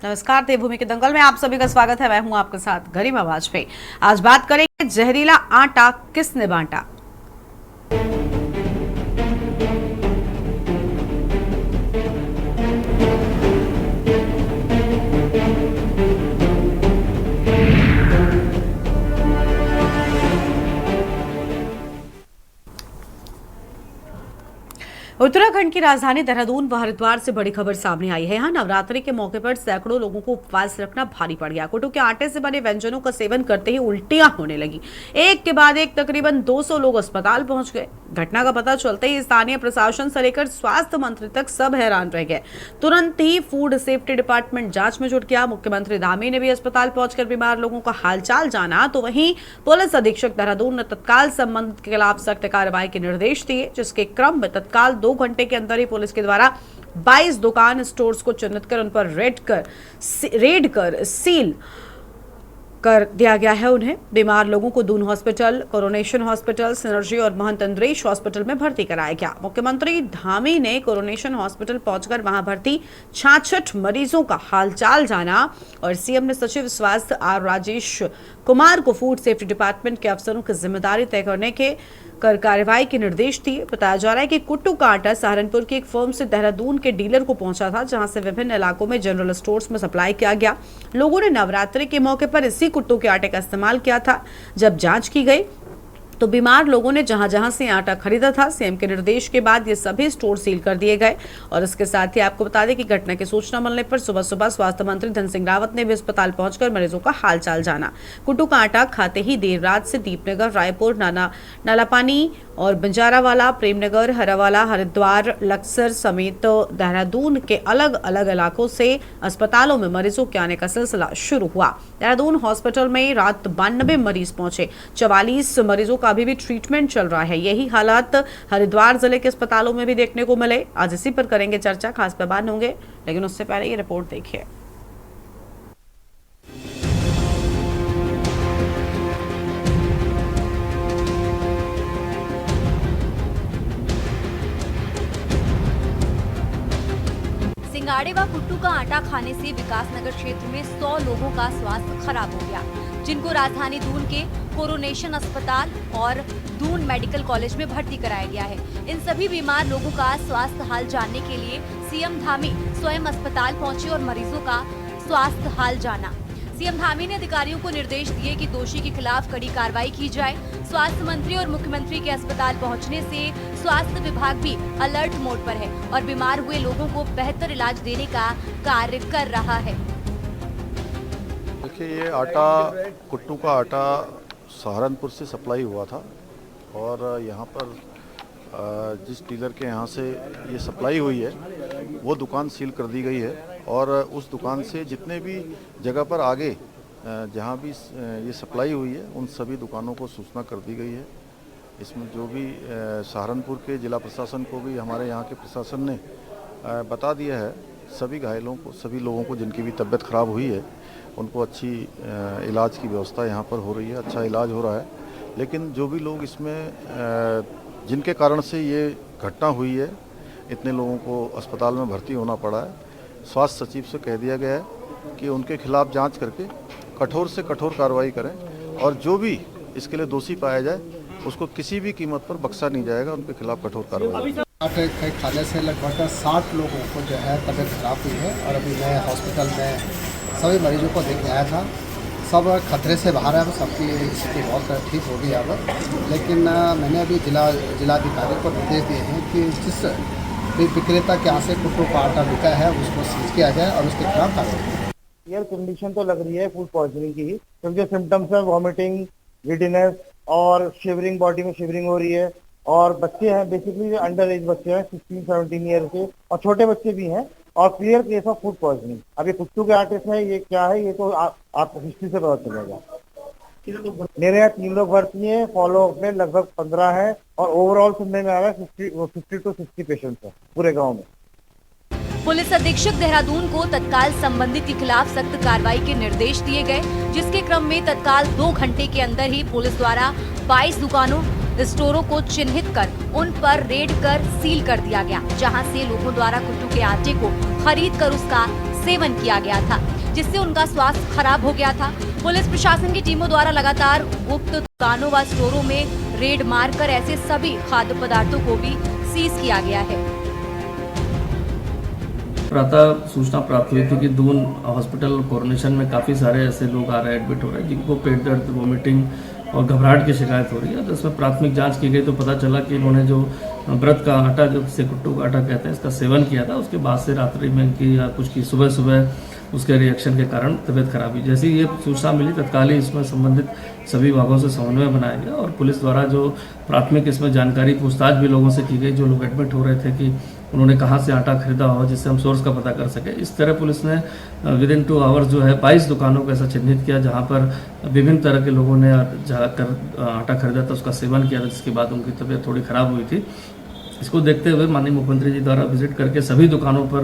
नमस्कार, देवभूमि के दंगल में आप सभी का स्वागत है। मैं हूं आपके साथ गरिमा वाजपेयी। आज बात करेंगे जहरीला आटा किसने बांटा। उत्तराखंड की राजधानी देहरादून व हरिद्वार से बड़ी खबर सामने आई है। यहाँ नवरात्रि के मौके पर सैकड़ों लोगों को उपवास रखना भारी पड़ गया। कुट्टू के आटे से बने व्यंजनों का सेवन करते ही उल्टियां होने लगी। एक के बाद एक तकरीबन 200 लोग अस्पताल पहुंच गए। घटना का पता चलते ही स्थानीय प्रशासन से लेकर स्वास्थ्य मंत्री तक सब हैरान रह गए। तुरंत ही फूड सेफ्टी डिपार्टमेंट जांच में जुट गया। मुख्यमंत्री धामी ने भी अस्पताल पहुंचकर बीमार लोगों का हालचाल जाना, तो वहीं पुलिस अधीक्षक देहरादून ने तत्काल संबंधित के खिलाफ सख्त कार्रवाई के निर्देश दिए, जिसके क्रम में तत्काल 2 घंटे के अंदर ही पुलिस के द्वारा 22 दुकान स्टोर्स को चिन्हित कर उन पर रेड कर सील कर दिया गया है। उन्हें बीमार लोगों को Doon hospital, coronation hospital, synergy और महंत अंद्रेश हॉस्पिटल में भर्ती कराया गया। मुख्यमंत्री धामी ने कोरोनेशन हॉस्पिटल पहुंचकर वहां भर्ती 66 मरीजों का हालचाल जाना और सीएम ने सचिव स्वास्थ्य आर राजेश कुमार को फूड सेफ्टी डिपार्टमेंट के अफसरों की जिम्मेदारी तय करने के कार्रवाई के निर्देश दिए। बताया जा रहा है कि कुट्टू का आटा सहारनपुर की एक फर्म से देहरादून के डीलर को पहुंचा था, जहां से विभिन्न इलाकों में जनरल स्टोर्स में सप्लाई किया गया। लोगों ने नवरात्रि के मौके पर इसी कुट्टू के आटे का इस्तेमाल किया था। जब जांच की गई तो बीमार लोगों ने जहां जहां से आटा खरीदा था, सीएम के निर्देश के बाद ये सभी स्टोर सील कर दिए गए। और इसके साथ ही आपको बता दें कि घटना की सूचना मिलने पर सुबह सुबह स्वास्थ्य मंत्री धन सिंह रावत ने भी अस्पताल पहुंचकर मरीजों का हालचाल जाना। कुट्टू का आटा खाते ही देर रात से दीपनगर, रायपुर, नालापानी और बंजारावाला, प्रेमनगर, हरावाला, हरिद्वार, लक्सर समेत देहरादून के अलग अलग इलाकों से अस्पतालों में मरीजों के आने का सिलसिला शुरू हुआ। देहरादून हॉस्पिटल में रात 92 मरीज पहुंचे। 44 मरीजों का अभी भी ट्रीटमेंट चल रहा है। यही हालात हरिद्वार जिले के अस्पतालों में भी देखने को मिले। आज इसी पर करेंगे चर्चा, खास मेहमान होंगे, लेकिन उससे पहले ये रिपोर्ट देखिए। सिंगाड़े व कुट्टू का आटा खाने से विकासनगर क्षेत्र में 100 लोगों का स्वास्थ्य खराब हो गया, जिनको राजधानी दून के कोरोनेशन अस्पताल और दून मेडिकल कॉलेज में भर्ती कराया गया है। इन सभी बीमार लोगों का स्वास्थ्य हाल जानने के लिए सीएम धामी स्वयं अस्पताल पहुंचे और मरीजों का स्वास्थ्य हाल जाना। सीएम धामी ने अधिकारियों को निर्देश दिए कि दोषी के खिलाफ कड़ी कार्रवाई की जाए। स्वास्थ्य मंत्री और मुख्यमंत्री के अस्पताल पहुंचने से स्वास्थ्य विभाग भी अलर्ट मोड पर है और बीमार हुए लोगों को बेहतर इलाज देने का कार्य कर रहा है। देखिए, ये आटा, कुट्टू का आटा सहारनपुर से सप्लाई हुआ था और यहाँ पर जिस डीलर के यहाँ से ये सप्लाई हुई है वो दुकान सील कर दी गई है और उस दुकान से जितने भी जगह पर आगे जहाँ भी ये सप्लाई हुई है उन सभी दुकानों को सूचना कर दी गई है। इसमें जो भी सहारनपुर के जिला प्रशासन को भी हमारे यहाँ के प्रशासन ने बता दिया है। सभी घायलों को, सभी लोगों को जिनकी भी तबीयत ख़राब हुई है उनको अच्छी इलाज की व्यवस्था यहाँ पर हो रही है, अच्छा इलाज हो रहा है। लेकिन जो भी लोग इसमें जिनके कारण से ये घटना हुई है, इतने लोगों को अस्पताल में भर्ती होना पड़ा है, स्वास्थ्य सचिव से कह दिया गया है कि उनके खिलाफ जांच करके कठोर से कठोर कार्रवाई करें और जो भी इसके लिए दोषी पाया जाए उसको किसी भी कीमत पर बख्शा नहीं जाएगा, उनके खिलाफ कठोर कार्रवाई। आटे खाने से लगभग 60 लोगों को जो है तबीयत खराब हुई है और अभी मैं हॉस्पिटल में सभी मरीजों को देखने आया था। सब खतरे से बाहर है, सबकी स्थिति बहुत ठीक हो गई अब। लेकिन मैंने अभी जिलाधिकारी को निर्देश दिए हैं कि जिस विक्रेता के यहाँ से कुट्टू का आटा बिका है उसको सीज किया जाए और उसके खिलाफ कार्रवाई। ये कंडीशन तो लग रही है फूड पॉइजनिंग की, क्योंकि सिम्टम्स है वॉमिटिंग, गिडीनेस और शिवरिंग, बॉडी में शिवरिंग हो रही है। और बच्चे हैं, बेसिकली जो अंडर एज बच्चे हैं 16-17 ईयर के, और छोटे बच्चे भी हैं, और clear case of food poisoning. अब ये कुट्टू के आटे से ये क्या है ये तो आप हिस्ट्री से पता चलेगा। मेरे यहाँ 3 लोग भर्ती हैं, फॉलो अप में लगभग 15 है और ओवरऑल सुनने में आ रहा है 50 to 60 पेशेंट्स है पूरे गाँव में। पुलिस अधीक्षक देहरादून को तत्काल संबंधित के खिलाफ सख्त कार्रवाई के निर्देश दिए गए, जिसके क्रम में तत्काल 2 घंटे के अंदर ही पुलिस द्वारा 22 दुकानों स्टोरों को चिन्हित कर उन पर रेड कर सील कर दिया गया, जहां से लोगों द्वारा कुट्टू के आटे को खरीद कर उसका सेवन किया गया था, जिससे उनका स्वास्थ्य खराब हो गया था। पुलिस प्रशासन की टीमों द्वारा लगातार गुप्त दुकानों व स्टोरों में रेड मारकर ऐसे सभी खाद्य पदार्थों को भी सीज किया गया है। प्रातः सूचना प्राप्त हुई थी कि दून हॉस्पिटल कोरोनेशन में काफ़ी सारे ऐसे लोग आ रहे हैं, एडमिट हो रहे हैं, जिनको पेट दर्द, वोमिटिंग और घबराहट की शिकायत हो रही है। तो इसमें प्राथमिक जांच की गई तो पता चला कि इन्होंने जो व्रत का आटा, जो जिसे कुट्टू का आटा कहते हैं, इसका सेवन किया था। उसके बाद से रात्रि में इनकी या कुछ की सुबह उसके रिएक्शन के कारण तबीयत खराब हुई। जैसे ही ये सूचना मिली, तत्काल ही इसमें संबंधित सभी विभागों से समन्वय बनाया गया और पुलिस द्वारा जो प्राथमिक इसमें जानकारी पूछताछ भी लोगों से की गई, जो लोग एडमिट हो रहे थे, कि उन्होंने कहाँ से आटा खरीदा हो, जिससे हम सोर्स का पता कर सके। इस तरह पुलिस ने विदिन 2 आवर्स जो है 22 दुकानों को ऐसा चिन्हित किया जहाँ पर विभिन्न तरह के लोगों ने जाकर आटा खरीदा था, उसका सेवन किया था, जिसके बाद उनकी तबीयत थोड़ी खराब हुई थी। इसको देखते हुए माननीय मुख्यमंत्री जी द्वारा विजिट करके सभी दुकानों पर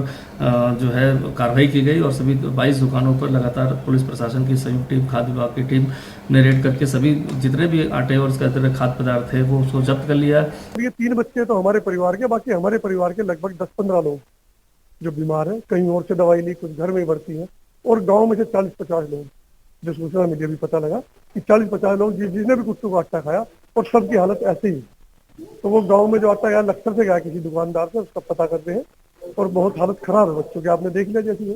जो है कार्रवाई की गई और सभी 22 दुकानों पर लगातार पुलिस प्रशासन की संयुक्त टीम, खाद्य विभाग की टीम ने रेड करके सभी जितने भी आटे और इसका तरह खाद्य पदार्थ थे वो उसको जब्त कर लिया। ये 3 बच्चे तो हमारे परिवार के, बाकी हमारे परिवार के लगभग 10-15 लोग जो बीमार हैं, कहीं और से दवाई ली, कुछ घर में ही भर्ती हैं, और गाँव में से 40-50 लोग, जो सूचना मिली अभी पता लगा कि 40-50 लोग जिसने भी कुट्टू का आटा खाया और सबकी हालत ऐसे ही। तो वो गांव में जो आता है लखसर से गया किसी दुकानदार से, उसका पता करते हैं और बहुत हालत खराब है बच्चों की, आपने देख लिया जैसी है।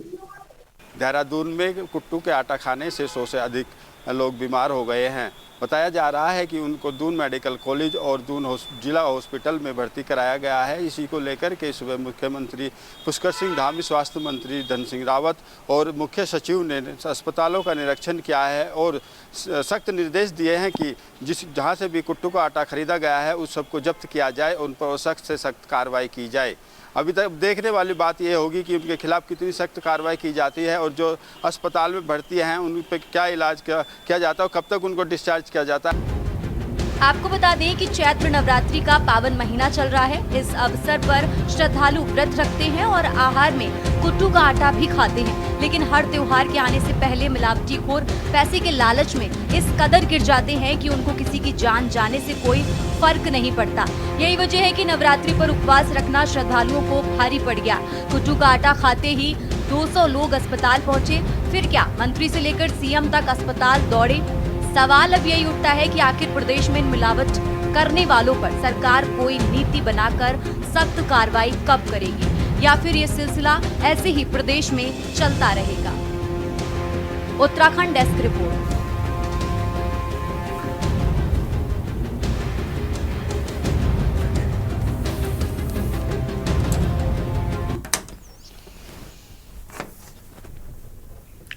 देहरादून में कुट्टू के आटा खाने से 100 से अधिक लोग बीमार हो गए हैं। बताया जा रहा है कि उनको दून मेडिकल कॉलेज और दून जिला हॉस्पिटल में भर्ती कराया गया है। इसी को लेकर के सुबह मुख्यमंत्री पुष्कर सिंह धामी, स्वास्थ्य मंत्री धन सिंह रावत और मुख्य सचिव ने अस्पतालों का निरीक्षण किया है और सख्त निर्देश दिए हैं कि जहां से भी कुट्टू का आटा खरीदा गया है उस सबको जब्त किया जाए, उन पर सख्त से सख्त कार्रवाई की जाए। अभी तक देखने वाली बात यह होगी कि उनके खिलाफ कितनी सख्त कार्रवाई की जाती है और जो अस्पताल में भर्ती हैं उन पर क्या इलाज किया जाता है और कब तक उनको डिस्चार्ज किया जाता है। आपको बता दें कि चैत्र नवरात्रि का पावन महीना चल रहा है। इस अवसर पर श्रद्धालु व्रत रखते हैं और आहार में कुट्टू का आटा भी खाते हैं, लेकिन हर त्योहार के आने से पहले मिलावटीखोर पैसे के लालच में इस कदर गिर जाते हैं कि उनको किसी की जान जाने से कोई फर्क नहीं पड़ता। यही वजह है कि नवरात्रि पर उपवास रखना श्रद्धालुओं को भारी पड़ गया। कुट्टू का आटा खाते ही 200 लोग अस्पताल पहुंचे। फिर क्या, मंत्री से लेकर सीएम तक अस्पताल दौड़े। सवाल अब यही उठता है कि आखिर प्रदेश में मिलावट करने वालों पर सरकार कोई नीति बनाकर सख्त कार्रवाई कब करेगी, या फिर ये सिलसिला ऐसे ही प्रदेश में चलता रहेगा। Uttarakhand desk report.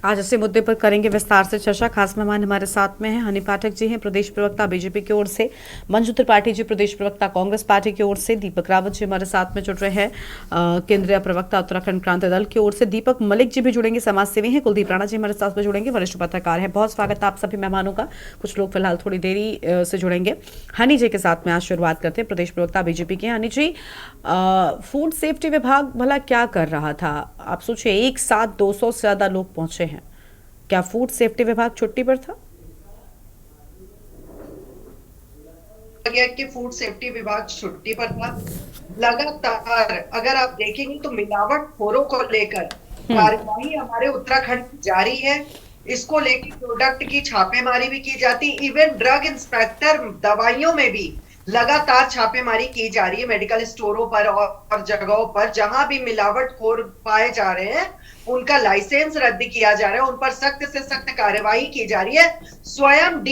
आज इसी मुद्दे पर करेंगे विस्तार से चर्चा। खास मेहमान हमारे साथ में हैं हनी पाठक जी हैं, प्रदेश प्रवक्ता बीजेपी की ओर से, मंजू त्रिपाठी जी प्रदेश प्रवक्ता कांग्रेस पार्टी की ओर से, दीपक रावत जी हमारे साथ में जुड़ रहे हैं केंद्रीय प्रवक्ता उत्तराखंड क्रांति दल की ओर से, दीपक मलिक जी भी जुड़ेंगे, समाज सेवी हैं, कुलदीप राणा जी हमारे साथ में जुड़ेंगे, वरिष्ठ पत्रकार हैं। बहुत स्वागत है आप सभी मेहमानों का। कुछ लोग फिलहाल थोड़ी देरी से जुड़ेंगे। हनी जी के साथ में आज शुरुआत करते हैं, प्रदेश प्रवक्ता बीजेपी के। हनी जी, फूड सेफ्टी विभाग भला क्या कर रहा था? आप सोचिए, एक साथ 200 से ज्यादा लोग पहुंचे हैं, क्या फूड सेफ्टी विभाग छुट्टी पर था? कि फूड सेफ्टी विभाग छुट्टी पर था। लगातार अगर आप देखेंगे तो मिलावटखोरों को लेकर कार्रवाई हमारे उत्तराखंड में जारी है। इसको लेकर प्रोडक्ट की छापेमारी भी की जाती, इवन ड्रग इंस्पेक्टर दवाइयों में भी लगातार छापेमारी की जा रही है। मेडिकल स्टोरों पर और जगहों पर जहां भी मिलावटखोर पाए जा रहे हैं उनका लाइसेंस रद्द किया जा रहा है, उन पर सख्त से सख्त कार्रवाई की जा रही है। स्वयं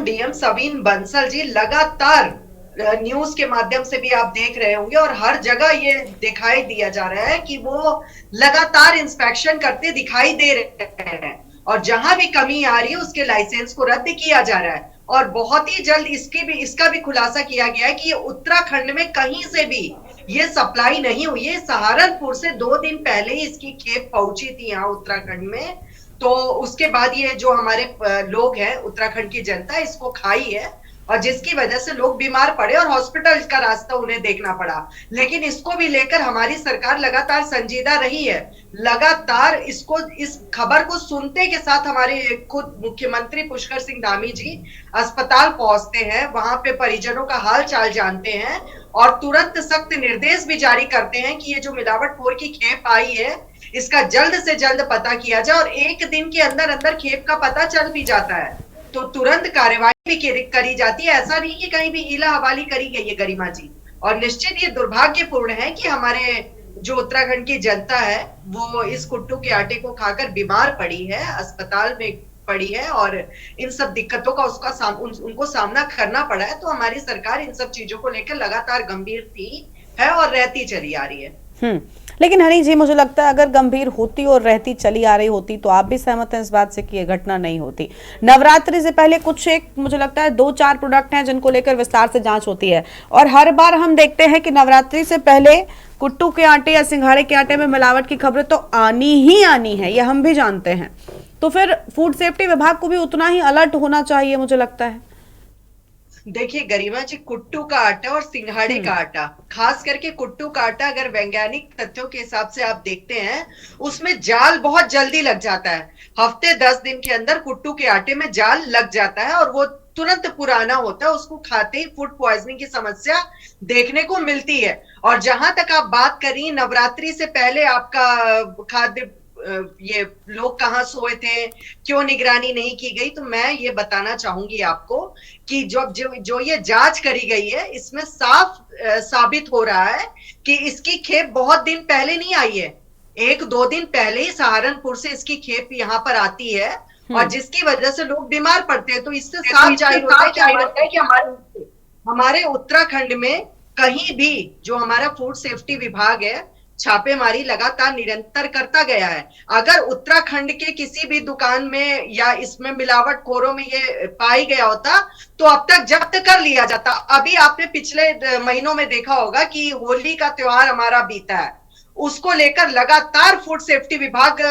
डीएम सबीन बंसल जी लगातार न्यूज के माध्यम से भी आप देख रहे होंगे और हर जगह ये दिखाई दिया जा रहा है कि वो लगातार इंस्पेक्शन करते दिखाई दे रहे हैं और जहां भी कमी आ रही है उसके लाइसेंस को रद्द किया जा रहा है। और बहुत ही जल्द इसका भी खुलासा किया गया है कि ये उत्तराखंड में कहीं से भी ये सप्लाई नहीं हुई है। सहारनपुर से 2 दिन पहले ही इसकी खेप पहुंची थी यहाँ उत्तराखंड में, तो उसके बाद ये जो हमारे लोग हैं, उत्तराखंड की जनता इसको खाई है और जिसकी वजह से लोग बीमार पड़े और हॉस्पिटल का रास्ता उन्हें देखना पड़ा। लेकिन इसको भी लेकर हमारी सरकार लगातार संजीदा रही है। लगातार इस खबर को सुनते के साथ हमारे खुद मुख्यमंत्री पुष्कर सिंह धामी जी अस्पताल पहुंचते हैं, वहां पे परिजनों का हाल चाल जानते हैं और तुरंत सख्त निर्देश भी जारी करते हैं कि ये जो मिलावटखोर की खेप आई है इसका जल्द से जल्द पता किया जाए, और एक दिन के अंदर अंदर खेप का पता चल भी जाता है तो तुरंत कार्यवाही भी करी जाती है। ऐसा नहीं कि कहीं भी हीला हवाली करी गई है गरिमा जी। और निश्चित ये दुर्भाग्यपूर्ण है कि हमारे जो उत्तराखंड की जनता है वो इस कुट्टू के आटे को खाकर बीमार पड़ी है, अस्पताल में पड़ी है, और इन सब दिक्कतों का उनको सामना करना पड़ा है। तो हमारी सरकार इन सब चीजों को लेकर लगातार गंभीर थी है और रहती चली आ रही है। लेकिन हनी जी, मुझे लगता है अगर गंभीर होती और रहती चली आ रही होती तो आप भी सहमत हैं इस बात से कि ये घटना नहीं होती। नवरात्रि से पहले कुछ एक मुझे लगता है 2-4 प्रोडक्ट हैं जिनको लेकर विस्तार से जांच होती है, और हर बार हम देखते हैं कि नवरात्रि से पहले कुट्टू के आटे या सिंघाड़े के आटे में मिलावट की खबरें तो आनी ही आनी है, ये हम भी जानते हैं। तो फिर फूड सेफ्टी विभाग को भी उतना ही अलर्ट होना चाहिए मुझे लगता है। देखिए गरिमा जी, कुट्टू का आटा और सिंघाड़े का आटा, खास करके कुट्टू का आटा, अगर वैज्ञानिक तथ्यों के हिसाब से आप देखते हैं उसमें जाल बहुत जल्दी लग जाता है। हफ्ते 10 दिन के अंदर कुट्टू के आटे में जाल लग जाता है और वो तुरंत पुराना होता है। उसको खाते ही फूड पॉइजनिंग की समस्या देखने को मिलती है। और जहां तक आप बात करी नवरात्रि से पहले आपका खाद्य, ये लोग कहाँ सोए थे, क्यों निगरानी नहीं की गई, तो मैं ये बताना चाहूंगी आपको कि जो ये जांच करी गई है इसमें साफ साबित हो रहा है कि इसकी खेप बहुत दिन पहले नहीं आई है। 1-2 दिन पहले ही सहारनपुर से इसकी खेप यहाँ पर आती है, और जिसकी वजह से लोग बीमार पड़ते हैं। तो इससे साफ जाहिर होता है कि हमारे उत्तराखंड में कहीं भी जो हमारा फूड सेफ्टी विभाग है छापेमारी लगातार निरंतर करता गया है। अगर उत्तराखंड के किसी भी दुकान में या इसमें मिलावट खोरों में ये पाई गया होता तो अब तक जब्त कर लिया जाता। अभी आपने पिछले महीनों में देखा होगा कि होली का त्योहार हमारा बीता है, उसको लेकर लगातार फूड सेफ्टी विभाग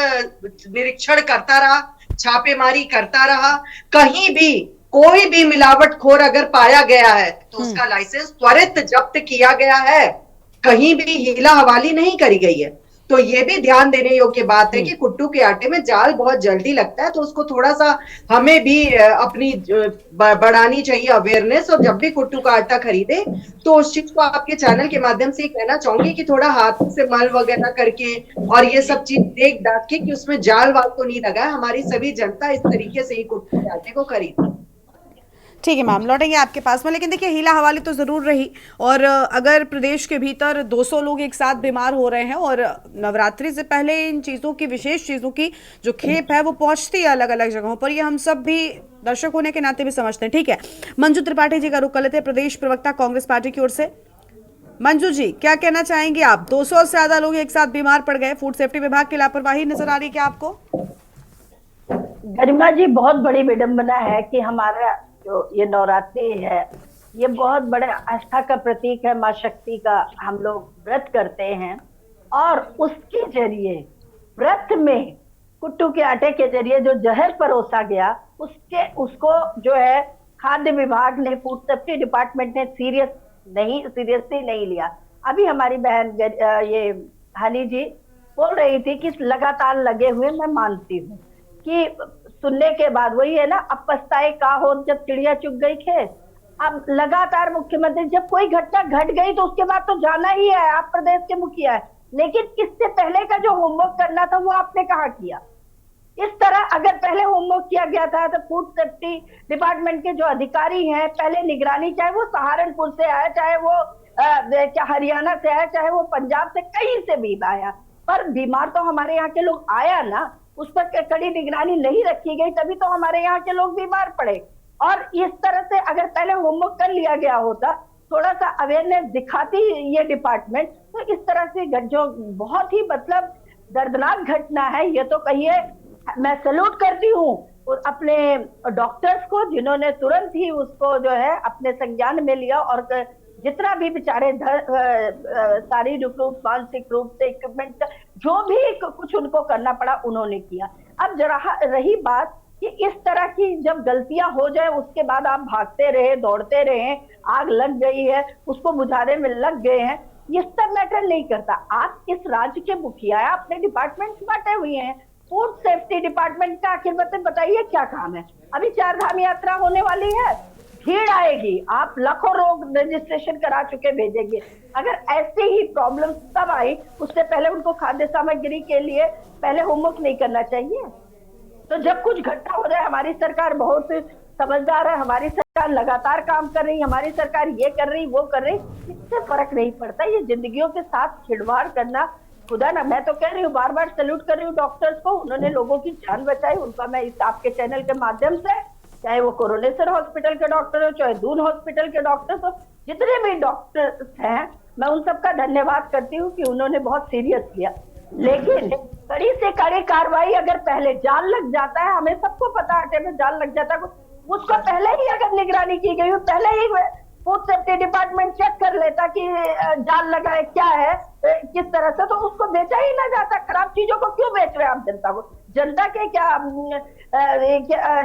निरीक्षण करता रहा, छापेमारी करता रहा। कहीं भी कोई भी मिलावटखोर अगर पाया गया है तो उसका लाइसेंस त्वरित जब्त किया गया है, कहीं भी हीला हवाली नहीं करी गई है। तो ये भी ध्यान देने योग्य बात है कि कुट्टू के आटे में जाल बहुत जल्दी लगता है, तो उसको थोड़ा सा हमें भी अपनी बढ़ानी चाहिए अवेयरनेस। और जब भी कुट्टू का आटा खरीदे तो उस चीज को आपके चैनल के माध्यम से कहना चाहूंगी कि थोड़ा हाथ से मल वगैरह करके और ये सब चीज देख दाख के कि उसमें जाल वाल तो नहीं लगा है। हमारी सभी जनता इस तरीके से ही कुट्टू के आटे को खरीदे। ठीक है मैम, लौटेंगे आपके पास में। लेकिन देखिए, हीला हवाली तो जरूर रही, और अगर प्रदेश के भीतर 200 लोग एक साथ बीमार हो रहे हैं और नवरात्रि से पहले इन चीज़ों की, विशेष चीज़ों की जो खेप है वो पहुंचती है अलग अलग जगहों पर, ये हम सब भी दर्शक होने के नाते भी समझते हैं। ठीक है, मंजू त्रिपाठी जी का रुख कर लेते हैं, प्रदेश प्रवक्ता कांग्रेस पार्टी की ओर से। मंजू जी, क्या कहना चाहेंगे आप? 200 से ज्यादा लोग एक साथ बीमार पड़ गए, फूड सेफ्टी विभाग की लापरवाही नजर आ रही है क्या आपको? गरिमा जी, बहुत बड़ी विडंबना है कि हमारा जो ये नवरात्रि है ये बहुत बड़े आस्था का प्रतीक है, माँ शक्ति का हम लोग व्रत करते हैं, और उसके जरिए व्रत में कुट्टू के आटे के जरिए जो जहर परोसा गया उसको जो है खाद्य विभाग ने, फूड सेफ्टी डिपार्टमेंट ने सीरियसली नहीं लिया। अभी हमारी बहन ये हनी जी बोल रही थी कि लगातार लगे हुए, मैं मानती हूँ कि सुनने के बाद वही है ना, अब पछताए का हो जब चिड़िया चुग गई खेत। अब लगातार मुख्यमंत्री, जब कोई घटना घट गई तो उसके बाद तो जाना ही है, आप प्रदेश के मुखिया है, लेकिन इससे पहले का जो होमवर्क करना था वो आपने कहाँ किया? इस तरह अगर पहले होमवर्क किया गया था तो फूड सेफ्टी डिपार्टमेंट के जो अधिकारी हैं पहले निगरानी, चाहे वो सहारनपुर से आया, चाहे वो क्या हरियाणा से आया, चाहे वो पंजाब से, कहीं से भी आया, पर बीमार तो हमारे यहाँ के लोग आया ना, उस पर कड़ी निगरानी नहीं रखी गई, तभी तो हमारे यहाँ के लोग बीमार पड़े। और इस तरह से अगर पहले होमवर्क कर लिया गया होता, थोड़ा सा अवेयरनेस दिखाती ये डिपार्टमेंट, तो इस तरह से जो बहुत ही मतलब दर्दनाक घटना है, ये तो कहिए मैं सैल्यूट करती हूँ और अपने डॉक्टर्स को जिन्होंने तुरंत ही उसको जो है अपने संज्ञान में लिया, और जितना भी बेचारे शारीरिक रूप, मानसिक रूप से इक्विपमेंट जो भी कुछ उनको करना पड़ा उन्होंने किया। अब जरा रही बात कि इस तरह की जब गलतियां हो जाए उसके बाद आप भागते रहे, दौड़ते रहे, आग लग गई है उसको बुझाने में लग गए हैं, ये सब मैटर नहीं करता। आप इस राज्य के मुखिया है, अपने डिपार्टमेंट बांटे हुए हैं, फूड सेफ्टी डिपार्टमेंट का आखिर बताइए क्या काम है? अभी 4 धाम यात्रा होने वाली है, भीड़ आएगी, आप लाखों लोग रजिस्ट्रेशन करा चुके भेजेंगे। अगर ऐसे ही प्रॉब्लम तब आई, उससे पहले उनको खाद्य सामग्री के लिए पहले होमवर्क नहीं करना चाहिए? तो जब कुछ घटना हो जाए, हमारी सरकार बहुत समझदार है, हमारी सरकार लगातार काम कर रही, हमारी सरकार ये कर रही वो कर रही, इससे फर्क नहीं पड़ता। ये जिंदगियों के साथ खिलवाड़ करना, खुदा ना, मैं तो कह रही हूँ, बार बार सैल्यूट कर रही हूँ डॉक्टर्स को, उन्होंने लोगों की जान बचाई, उनका मैं इस आपके चैनल के माध्यम से, चाहे वो कोरोनेशन हॉस्पिटल के डॉक्टर हो, चाहे दून हॉस्पिटल के डॉक्टर्स हो, जितने भी डॉक्टर्स हैं, मैं उन सबका धन्यवाद करती हूँ कि उन्होंने बहुत सीरियस लिया। लेकिन कड़ी से कड़ी कार्रवाई, अगर पहले जान लग जाता है, हमें सबको पता है आटे में जान लग जाता है, उसको पहले ही अगर निगरानी की गई हो, पहले ही फूड सेफ्टी डिपार्टमेंट चेक कर लेता कि जान लगा है क्या है, किस तरह से, तो उसको बेचा ही ना जाता। खराब चीजों को क्यों बेच रहे हैं आप जनता को? जनता के क्या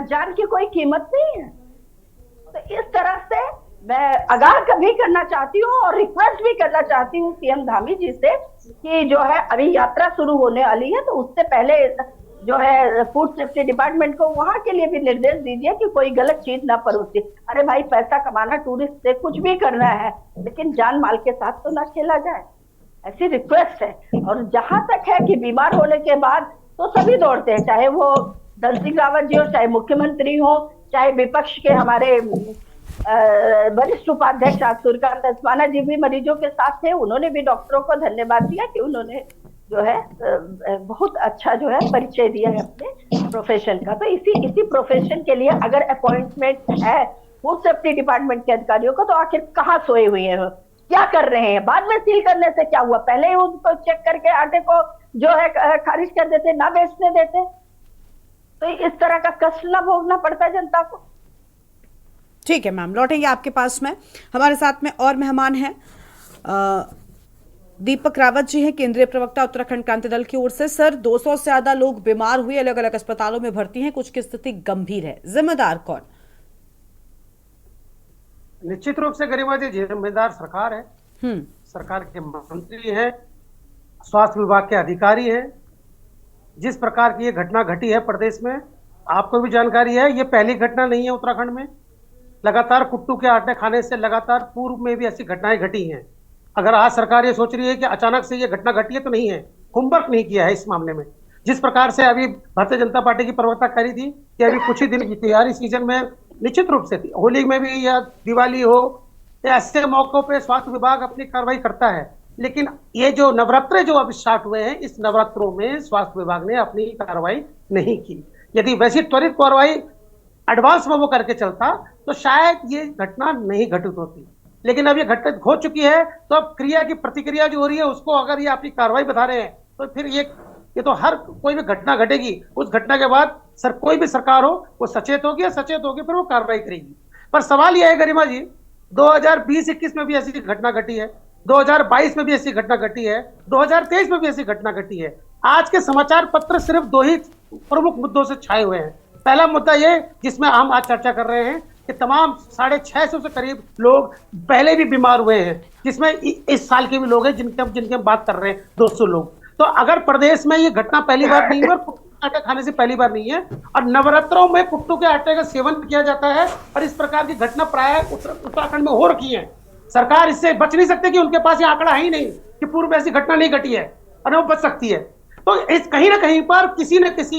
जान की कोई कीमत नहीं है? तो इस तरह से मैं आगाह कभी करना चाहती हूँ और रिक्वेस्ट भी करना चाहती हूँ सीएम धामी जी से कि जो है अभी यात्रा शुरू होने वाली है, तो उससे पहले जो है फूड सेफ्टी डिपार्टमेंट को वहां के लिए भी निर्देश दीजिए कि कोई गलत चीज ना परोसे। अरे भाई, पैसा कमाना टूरिस्ट से कुछ भी करना है, लेकिन जान माल के साथ तो ना खेला जाए, ऐसी रिक्वेस्ट है। और जहां तक है कि बीमार होने के बाद तो सभी दौड़ते हैं, चाहे वो धन सिंह रावत जी हो, चाहे मुख्यमंत्री हो, चाहे विपक्ष के हमारे वरिष्ठ उपाध्यक्ष सूर्यकांत धस्माना जी भी मरीजों के साथ थे, उन्होंने भी डॉक्टरों को धन्यवाद दिया कि उन्होंने जो है बहुत अच्छा जो है परिचय दिया है अपने प्रोफेशन का। तो इसी प्रोफेशन के लिए अगर अपॉइंटमेंट है फूड सेफ्टी डिपार्टमेंट के अधिकारियों को, तो आखिर कहाँ सोए हुए हैं, क्या कर रहे हैं? बाद में सील करने से क्या हुआ? पहले ही उनको चेक करके आटे को जो है खारिज कर देते, ना बेचने देते, तो इस तरह का कष्ट ना भोगना पड़ता जनता को। ठीक है मैम, लौटेंगे आपके पास में। हमारे साथ में और मेहमान हैं, दीपक रावत जी हैं, केंद्रीय प्रवक्ता उत्तराखंड क्रांति दल की ओर से। सर, 200 से ज्यादा लोग बीमार हुए, अलग अलग अस्पतालों में भर्ती हैं, कुछ की स्थिति गंभीर है, जिम्मेदार कौन? निश्चित रूप से गरिमा जी, जिम्मेदार सरकार है। सरकार के मंत्री हैं, स्वास्थ्य विभाग के अधिकारी हैं। जिस प्रकार की ये घटना घटी है प्रदेश में, आपको भी जानकारी है, ये पहली घटना नहीं है उत्तराखंड में। लगातार कुट्टू के आटे खाने से लगातार पूर्व में भी ऐसी घटनाएं घटी हैं। अगर आज सरकार ये सोच रही है कि अचानक से ये घटना घटी है, तो नहीं है, होमवर्क नहीं किया है इस मामले में। जिस प्रकार से अभी भारतीय जनता पार्टी की प्रवक्ता कह रही थी कि अभी कुछ ही दिन की तैयारी सीजन में निश्चित रूप से होली में भी या दिवाली हो, ऐसे मौकों पे स्वास्थ्य विभाग अपनी कार्रवाई करता है। लेकिन ये जो नवरात्रे जो अब स्टार्ट हुए हैं, इस नवरात्रों में स्वास्थ्य विभाग ने अपनी कार्रवाई नहीं की। यदि वैसी त्वरित कार्रवाई एडवांस में वो करके चलता, तो शायद ये घटना नहीं घटित होती। लेकिन अब ये घटित हो चुकी है, तो अब क्रिया की प्रतिक्रिया जो हो रही है, उसको अगर ये अपनी कार्रवाई बता रहे हैं, तो फिर ये तो हर कोई भी घटना घटेगी, उस घटना के बाद कोई भी सरकार हो, वो सचेत होगी, फिर वो कार्रवाई करेगी। पर सवाल यह है गरिमा जी, 2020-21 में भी ऐसी घटना घटी है, 2022 में भी ऐसी घटना घटी है, 2023 में भी ऐसी घटना घटी है। आज के समाचार पत्र सिर्फ 2 ही प्रमुख मुद्दों से छाए हुए हैं। पहला मुद्दा ये, जिसमें हम आज चर्चा कर रहे हैं, कि तमाम 650 से करीब लोग पहले भी बीमार हुए हैं, जिसमें इस साल के भी लोग हैं जिनके हम बात कर रहे हैं, 200 लोग। तो अगर प्रदेश में ये घटना पहली बार नहीं है, और कुट्टू के आटे खाने से पहली बार नहीं है, और नवरात्रों में कुट्टू के आटे का सेवन किया जाता है, और इस प्रकार की घटना प्राय उत्तराखंड में हो रखी है, सरकार इससे बच नहीं सकती कि उनके पास ये आंकड़ा है ही नहीं कि पूर्व में ऐसी घटना नहीं घटी है, और वो बच सकती है। तो इस कहीं ना कहीं पर किसी न किसी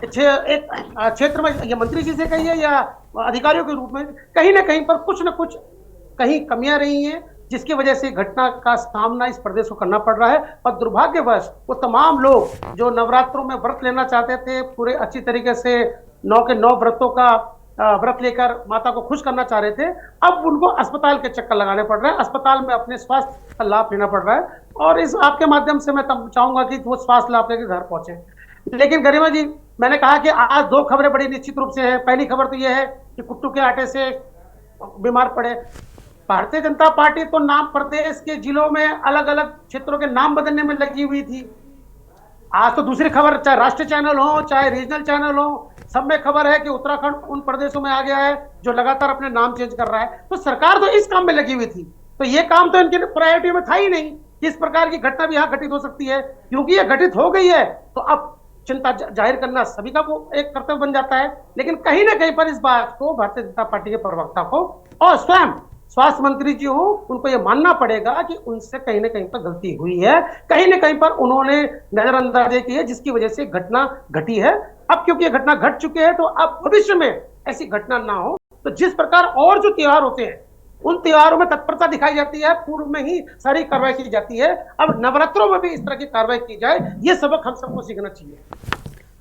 एक क्षेत्र में, ये मंत्री जी से कहिए या अधिकारियों के रूप में, कहीं ना कहीं पर कुछ न कुछ कहीं कमियां रही हैं, जिसकी वजह से घटना का सामना इस प्रदेश को करना पड़ रहा है। और दुर्भाग्यवश वो तमाम लोग जो नवरात्रों में व्रत लेना चाहते थे, पूरे अच्छी तरीके से 9 के 9 व्रतों का व्रत लेकर माता को खुश करना चाह रहे थे, अब उनको अस्पताल के चक्कर लगाने पड़ रहे हैं, अस्पताल में अपने स्वास्थ्य का लाभ लेना पड़ रहा है। और इस आपके माध्यम से मैं चाहूंगा कि वो स्वास्थ्य लाभ लेकर घर पहुंचे। लेकिन गरिमा जी, मैंने कहा कि आज 2 खबरें बड़ी निश्चित रूप से है। पहली खबर तो यह है कि कुट्टू के आटे से बीमार पड़े। भारतीय जनता पार्टी तो नाम प्रदेश के जिलों में अलग अलग क्षेत्रों के नाम बदलने में लगी हुई थी। आज तो दूसरी खबर, चाहे राष्ट्रीय चैनल हो चाहे रीजनल चैनल हो, सब में खबर है कि उत्तराखंड उन प्रदेशों में आ गया है जो लगातार अपने नाम चेंज कर रहा है। तो सरकार तो इस काम में लगी हुई थी, तो ये काम तो इनकी प्रायोरिटी में था ही नहीं कि इस प्रकार की घटना भी यहाँ घटित हो सकती है। क्योंकि ये घटित हो गई है, तो अब चिंता जाहिर करना सभी का वो एक कर्तव्य बन जाता है। लेकिन कहीं ना कहीं पर इस बात को भारतीय जनता पार्टी के प्रवक्ता को और स्वयं स्वास्थ्य मंत्री जी हो, उनको ये मानना पड़ेगा कि उनसे कहीं ना कहीं पर गलती हुई है, कहीं ना कहीं पर उन्होंने नजरअंदाजी की है, जिसकी वजह से घटना घटी है। अब क्योंकि ये घटना घट चुके हैं, तो अब भविष्य में ऐसी घटना ना हो, तो जिस प्रकार और जो त्योहार होते हैं उन त्योहारों में तत्परता दिखाई जाती है, पूर्व में ही सारी कार्रवाई की जाती है, अब नवरात्रों में भी इस तरह की कार्रवाई की जाए, ये सबक हम सबको सीखना चाहिए।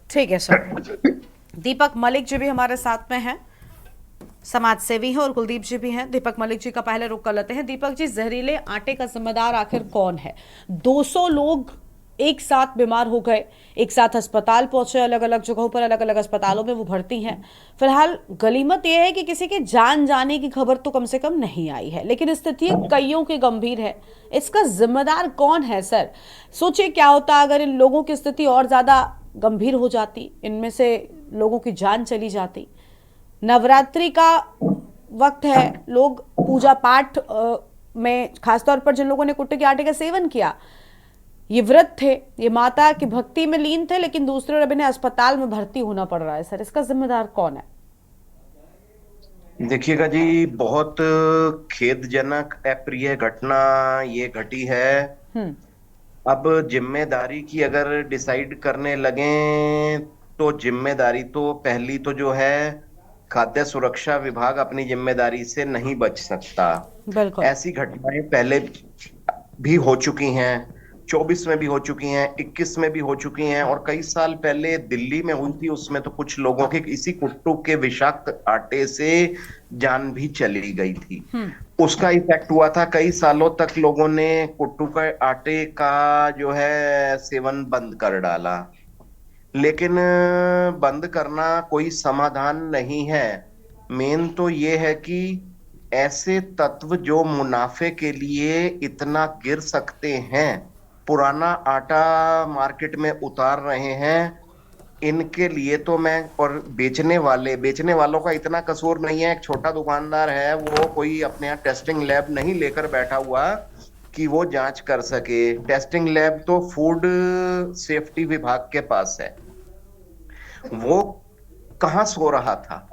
ठीक है सर। दीपक मलिक जी भी हमारे साथ में हैं, समाज सेवी हैं, और कुलदीप जी भी हैं। दीपक मलिक जी का पहले रुख कर लेते हैं। दीपक जी, जहरीले आटे का जिम्मेदार आखिर कौन है? 200 लोग एक साथ बीमार हो गए, एक साथ अस्पताल पहुंचे, अलग अलग जगहों पर अलग अलग अस्पतालों में वो भर्ती हैं। फिलहाल गनीमत यह है कि किसी के जान जाने की खबर तो कम से कम नहीं आई है, लेकिन स्थिति कईयों की गंभीर है। इसका जिम्मेदार कौन है सर? सोचिए क्या होता अगर इन लोगों की स्थिति और ज्यादा गंभीर हो जाती, इनमें से लोगों की जान चली जाती। नवरात्रि का वक्त है, लोग पूजा पाठ में, खासतौर पर जिन लोगों ने कुट्टे के आटे का सेवन किया, ये व्रत थे, ये माता की भक्ति में लीन थे, लेकिन दूसरे रब इन्हें अस्पताल में भर्ती होना पड़ रहा है। सर, इसका जिम्मेदार कौन है? देखिएगा जी, बहुत खेदजनक अप्रिय घटना ये घटी है। अब जिम्मेदारी की अगर डिसाइड करने लगे तो जिम्मेदारी तो पहली तो जो है खाद्य सुरक्षा विभाग अपनी जिम्मेदारी से नहीं बच सकता। बिल्कुल। ऐसी घटनाएं पहले भी हो चुकी हैं, 24 में भी हो चुकी हैं, 21 में भी हो चुकी हैं, और कई साल पहले दिल्ली में हुई थी, उसमें तो कुछ लोगों के इसी कुट्टू के विषाक्त आटे से जान भी चली गई थी। उसका इफेक्ट हुआ था, कई सालों तक लोगों ने कुट्टू के आटे का जो है सेवन बंद कर डाला। लेकिन बंद करना कोई समाधान नहीं है। मेन तो ये है कि ऐसे तत्व जो मुनाफे के लिए इतना गिर सकते हैं, पुराना आटा मार्केट में उतार रहे हैं, इनके लिए तो मैं, और बेचने वालों का इतना कसूर नहीं है। एक छोटा दुकानदार है, वो कोई अपने यहाँ टेस्टिंग लैब नहीं लेकर बैठा हुआ कि वो जांच कर सके। टेस्टिंग लैब तो फूड सेफ्टी विभाग के पास है। वो कहाँ सो रहा था?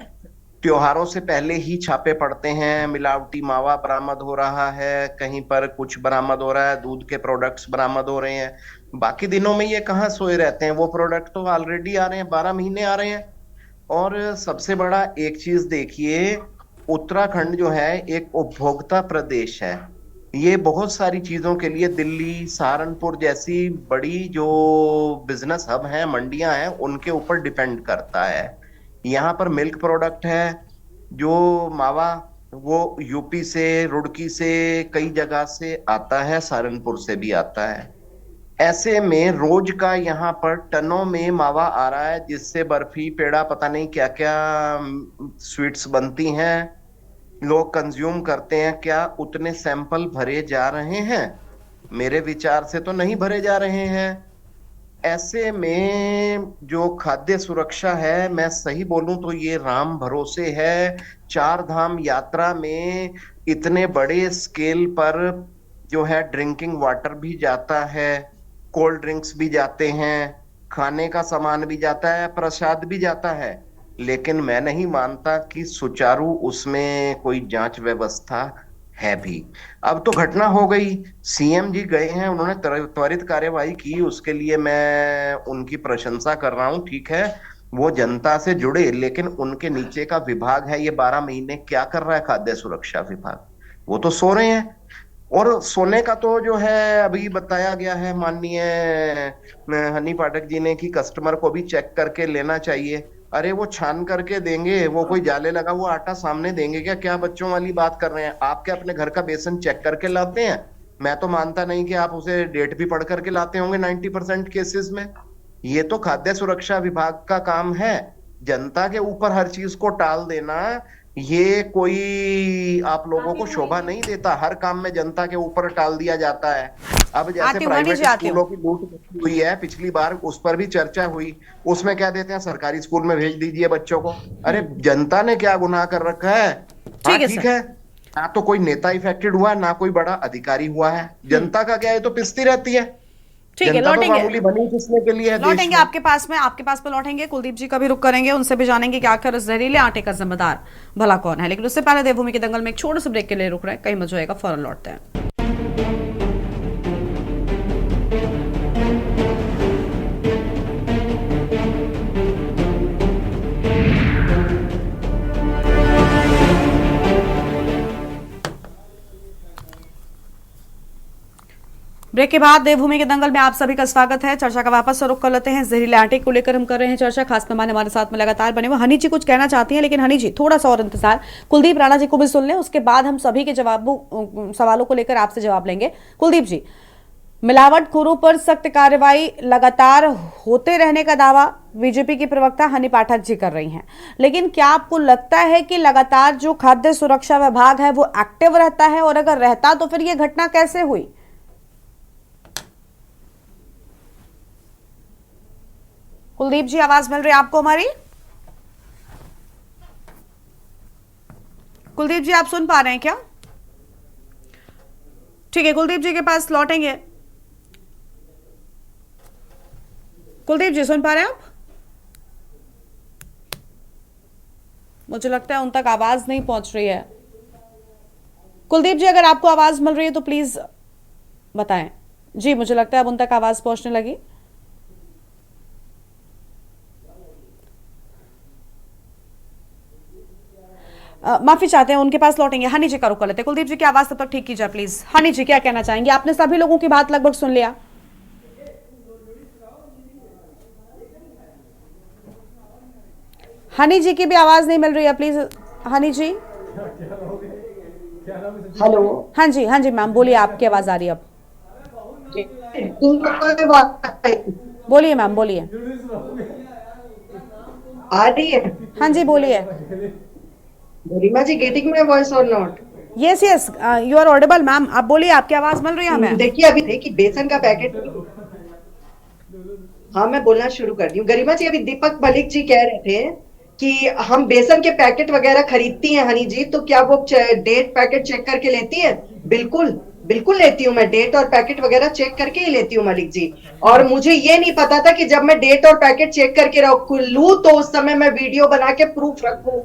त्योहारों से पहले ही छापे पड़ते हैं, मिलावटी मावा बरामद हो रहा है, कहीं पर कुछ बरामद हो रहा है, दूध के प्रोडक्ट्स बरामद हो रहे हैं। बाकी दिनों में ये कहाँ सोए रहते हैं? वो प्रोडक्ट तो ऑलरेडी आ रहे हैं, 12 महीने आ रहे हैं। और सबसे बड़ा एक चीज देखिए, उत्तराखंड जो है एक उपभोक्ता प्रदेश है। ये बहुत सारी चीजों के लिए दिल्ली, सहारनपुर जैसी बड़ी जो बिजनेस हब हैं, मंडियां हैं, उनके ऊपर डिपेंड करता है। यहाँ पर मिल्क प्रोडक्ट है, जो मावा वो यूपी से, रुड़की से, कई जगह से आता है, सहारनपुर से भी आता है। ऐसे में रोज का यहाँ पर टनों में मावा आ रहा है, जिससे बर्फी, पेड़ा, पता नहीं क्या क्या स्वीट्स बनती हैं, लोग कंज्यूम करते हैं। क्या उतने सैंपल भरे जा रहे हैं? मेरे विचार से तो नहीं भरे जा रहे हैं। ऐसे में जो खाद्य सुरक्षा है, मैं सही बोलूं तो ये राम भरोसे है। 4 धाम यात्रा में इतने बड़े स्केल पर जो है ड्रिंकिंग वाटर भी जाता है, कोल्ड ड्रिंक्स भी जाते हैं, खाने का सामान भी जाता है, प्रसाद भी जाता है, लेकिन मैं नहीं मानता कि सुचारू उसमें कोई जांच व्यवस्था है भी। अब तो घटना हो गई, सीएम जी गए हैं, उन्होंने त्वरित कार्यवाही की, उसके लिए मैं उनकी प्रशंसा कर रहा हूं। ठीक है, वो जनता से जुड़े, लेकिन उनके नीचे का विभाग है, ये 12 महीने क्या कर रहा है खाद्य सुरक्षा विभाग? वो तो सो रहे हैं। और सोने का तो जो है अभी बताया गया है माननीय हनी पाठक जी ने कि कस्टमर को भी चेक करके लेना चाहिए। अरे वो छान करके देंगे, वो कोई जाले लगा हुआ आटा सामने देंगे क्या? क्या बच्चों वाली बात कर रहे हैं आप? क्या अपने घर का बेसन चेक करके लाते हैं? मैं तो मानता नहीं कि आप उसे डेट भी पढ़ करके लाते होंगे 90% केसेस में। ये तो खाद्य सुरक्षा विभाग का काम है। जनता के ऊपर हर चीज को टाल देना, ये कोई आप लोगों को शोभा नहीं देता। हर काम में जनता के ऊपर टाल दिया जाता है। अब जैसे प्राइवेट स्कूलों की लूट हुई है पिछली बार, उस पर भी चर्चा हुई। उसमें क्या देते हैं, सरकारी स्कूल में भेज दीजिए बच्चों को। अरे जनता ने क्या गुनाह कर रखा है? ठीक है, ना तो कोई नेता इफेक्टेड हुआ, ना कोई बड़ा अधिकारी हुआ है। जनता का क्या है, तो पिसती रहती है। ठीक है, जनता तो लौटेंगे। मामूली भली किसने के लिए है देश लौटेंगे में। आपके पास में लौटेंगे। कुलदीप जी का भी रुख करेंगे, उनसे भी जानेंगे कि आखिर इस जहरीले आटे का जिम्मेदार भला कौन है। लेकिन उससे पहले देवभूमि के दंगल में एक छोटे से ब्रेक के लिए रुक रहे हैं, कहीं मत जाएगा, फौरन लौटते हैं। ब्रेक के बाद देवभूमि के दंगल में आप सभी का स्वागत है। चर्चा का वापस से रुख कर लेते हैं। जहरीले आटे को लेकर हम कर रहे हैं चर्चा। खास मेहमान हमारे साथ में लगातार बने हुए हनी जी कुछ कहना चाहती हैं, लेकिन हनी जी थोड़ा सा और इंतजार, कुलदीप राणा जी को भी सुन लें, उसके बाद हम सभी के सवालों को लेकर आपसे जवाब लेंगे। कुलदीप जी, मिलावटखोरों पर सख्त कार्रवाई लगातार होते रहने का दावा बीजेपी की प्रवक्ता हनी पाठक जी कर रही हैं, लेकिन क्या आपको लगता है कि लगातार जो खाद्य सुरक्षा विभाग है वो एक्टिव रहता है, और अगर रहता तो फिर ये घटना कैसे हुई? कुलदीप जी, आवाज मिल रही है आपको हमारी? कुलदीप जी, आप सुन पा रहे हैं क्या? ठीक है, कुलदीप जी के पास लौटेंगे। कुलदीप जी, सुन पा रहे हैं आप? मुझे लगता है उन तक आवाज नहीं पहुंच रही है। कुलदीप जी, अगर आपको आवाज मिल रही है तो प्लीज बताएं। जी, मुझे लगता है अब उन तक आवाज पहुंचने लगी। माफी चाहते हैं, उनके पास लौटेंगे। हनी जी का रुक कर लेते हैं। कुलदीप जी की आवाज तब तक ठीक कीजिए प्लीज। हनी जी, क्या कहना चाहेंगे? आपने सभी लोगों की बात लगभग सुन लिया। हनी जी की भी आवाज नहीं मिल रही है, प्लीज हनी जी। हेलो। हाँ जी मैम, बोलिए, आपकी आवाज आ रही है अब। बोलिए मैम, बोलिए। आ रही है? हाँ जी, बोलिए। Garima ji, getting my voice और not? Yes you are audible ma'am, आप बोलिए, आपकी आवाज मिल रही है हमें। देखिए, अभी देखिए बेसन का पैकेट। हाँ, मैं बोलना शुरू कर दी हूँ। गरिमा जी, अभी दीपक मलिक जी कह रहे थे कि हम बेसन के पैकेट वगैरह खरीदती हैं हनी जी, तो क्या वो डेट पैकेट चेक करके लेती है? बिल्कुल बिल्कुल लेती हूँ मैं, डेट और पैकेट वगैरह चेक करके ही लेती हूँ मलिक जी। और मुझे ये नहीं पता था कि जब मैं डेट और पैकेट चेक करके लूं तो उस समय मैं वीडियो बना के प्रूफ रखूं